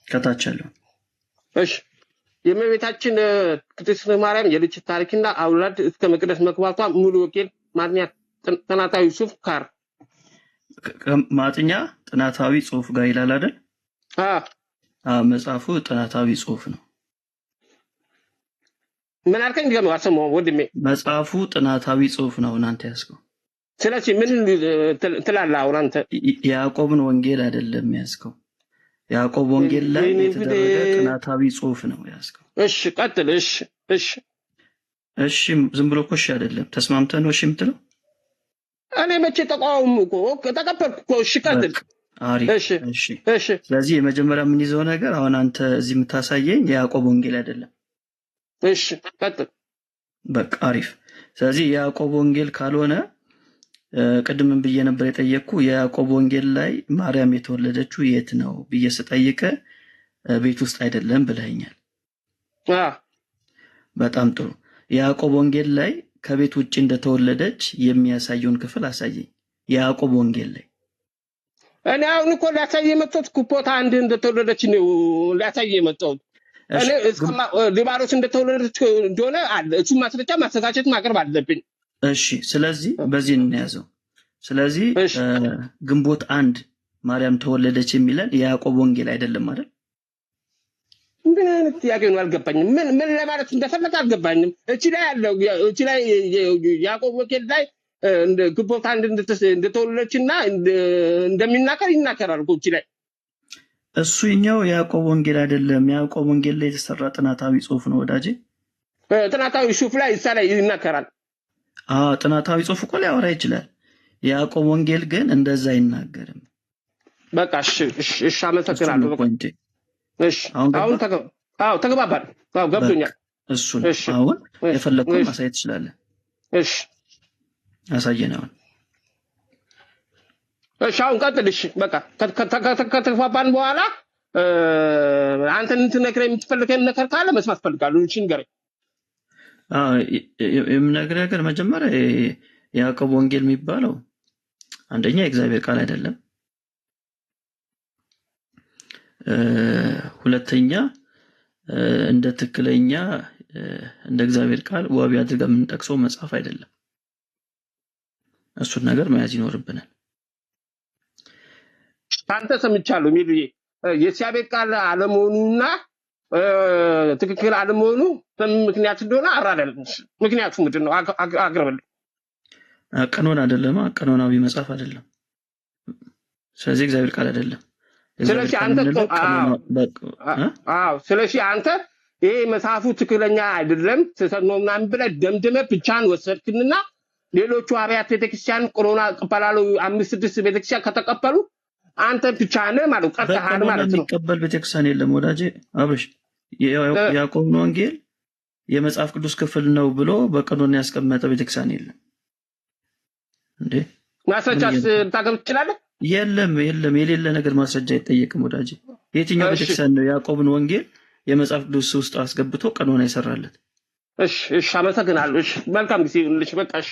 ከታች አለው። እሺ የእመቤታችን ቅድስት ማርያም የልጅ ታሪክና አውላድ እስከ መቅደስ መግባቷ ሙሉ ወንጌል ማጥኛ ጥናታዊ ጽሑፍ ጋር ማጥኛ ጥናታዊ ጽሑፍ ጋር ይላል አይደል? መጽሐፉ ጥናታዊ ጽሑፍ ነው። ምን አልከኝ? ገመው አሰማው ወንድሜ። መጽሐፉ ጥናታዊ ጽሑፍ ነው እናንተ ያዝከው። ስለዚህ ምን ትላለህ አሁን አንተ? ያዕቆብን ወንጌል አይደለም ያዝከው። ያዕቆብ ወንጌል ላይ የተደረገ ጥናታዊ ጽሑፍ ነው ያዝከው። እሺ ቀጥል። እሺ ዝም ብሎ እኮ እሺ አይደለም። ተስማምተን ነው እሺ የምትለው? እኔ መቼ ተቃወሙ እኮ ተቀበልኩ እኮ። እሺ ቀጥል። እሺ ስለዚህ የመጀመሪያ የምንይዘው ነገር አሁን አንተ እዚህ የምታሳየኝ የያዕቆብ ወንጌል አይደለም። እሺ ቀጥል። በቃ አሪፍ። ስለዚህ የያዕቆብ ወንጌል ካልሆነ ቅድም ብዬ ነበር የጠየቅኩ የያዕቆብ ወንጌል ላይ ማርያም የተወለደችው የት ነው ብዬ ስጠይቅ ቤት ውስጥ አይደለም ብለኸኛል። በጣም ጥሩ። የያዕቆብ ወንጌል ላይ ከቤት ውጭ እንደተወለደች የሚያሳየውን ክፍል አሳየኝ። የያዕቆብ ወንጌል ላይ እኔ አሁን እኮ ሊያሳይ የመጣሁት ግንቦት 1 እንደተወለደች ነው ሊያሳይ የመጣሁት። እኔ ሊባኖስ እንደተወለደች እንደሆነ አለ እሱ ማስረጃ ማዘጋጀት ማቅረብ አለብኝ። እሺ ስለዚህ በዚህ እንያዘው። ስለዚህ ግንቦት 1 ማርያም ተወለደች የሚለን የያዕቆብ ወንጌል አይደለም አይደል? ምን አይነት ጥያቄ ነው? አልገባኝም። ምን ለማለት እንደፈለገ አልገባኝም። እቺ ላይ ያለው እቺ ላይ ያዕቆብ ወንጌል ላይ ግንቦት 1 እንደተወለደችና እንደሚናገር ይናገራል እኮ እቺ ላይ። እሱኛው የያዕቆብ ወንጌል አይደለም። የያዕቆብ ወንጌል ላይ የተሰራ ጥናታዊ ጽሑፍ ነው ወዳጄ። ጥናታዊ ጽሑፍ ላይ እዛ ላይ ይናገራል። ጥናታዊ ጽሑፍ እኮ ሊያወራ ይችላል። የያዕቆብ ወንጌል ግን እንደዛ አይናገርም። በቃ እሺ አመሰግናለሁ። እሺ አሁን ተግባባን። ገብቶኛል። እሱ አሁን የፈለግከውን ማሳየት ትችላለህ። እሺ አሳየን አሁን። እሺ አሁን ቀጥል። እሺ በቃ ከተግባባን በኋላ አንተ እንትነግረኝ የምትፈልገኝ ነገር ካለ መስማት ፈልጋለሁ። እሺ ንገረኝ። የምነግርህ ነገር መጀመሪያ የያዕቆብ ወንጌል የሚባለው አንደኛ የእግዚአብሔር ቃል አይደለም። ሁለተኛ እንደ ትክክለኛ እንደ እግዚአብሔር ቃል ዋቢ አድርገን የምንጠቅሰው መጽሐፍ አይደለም። እሱን ነገር መያዝ ይኖርብናል። አንተ ሰምቻለሁ የሚል የእግዚአብሔር ቃል አለመሆኑና ትክክል አለመሆኑ ምክንያት እንደሆነ አራዳል። ምክንያቱ ምንድን ነው? አቅርብልኝ። ቀኖና አይደለም፣ ቀኖናዊ መጽሐፍ አይደለም። ስለዚህ እግዚአብሔር ቃል አይደለም። ስለዚህ አንተ ይሄ መጽሐፉ ትክክለኛ አይደለም ስህተት ነው ምናምን ብለህ ደምድመህ ብቻህን ወሰድክንና ሌሎቹ አብያተ ቤተክርስቲያን ቀኖና ይቀበላሉ 5-6 ቤተክርስቲያን ከተቀበሉ አንተ ብቻህን ማለት ቀጥታህን ማለት ነው። የሚቀበል ቤተክርስቲያን የለም ወዳጄ አብርሽ። ያዕቆብን ወንጌል የመጽሐፍ ቅዱስ ክፍል ነው ብሎ በቀኖና ያስቀመጠ ቤተክርስቲያን የለም እንዴ? ማስረጃ ልታቀርብ ትችላለህ? የለም። የሌለ ነገር ማስረጃ አይጠየቅም ወዳጄ። የትኛው ቤተክርስቲያን ነው ያዕቆብን ወንጌል የመጽሐፍ ቅዱስ ውስጥ አስገብቶ ቀኖና ይሰራለት? እሺ፣ አመሰግናለሁ። እሺ፣ መልካም ጊዜ ልሽ በቃ እሺ።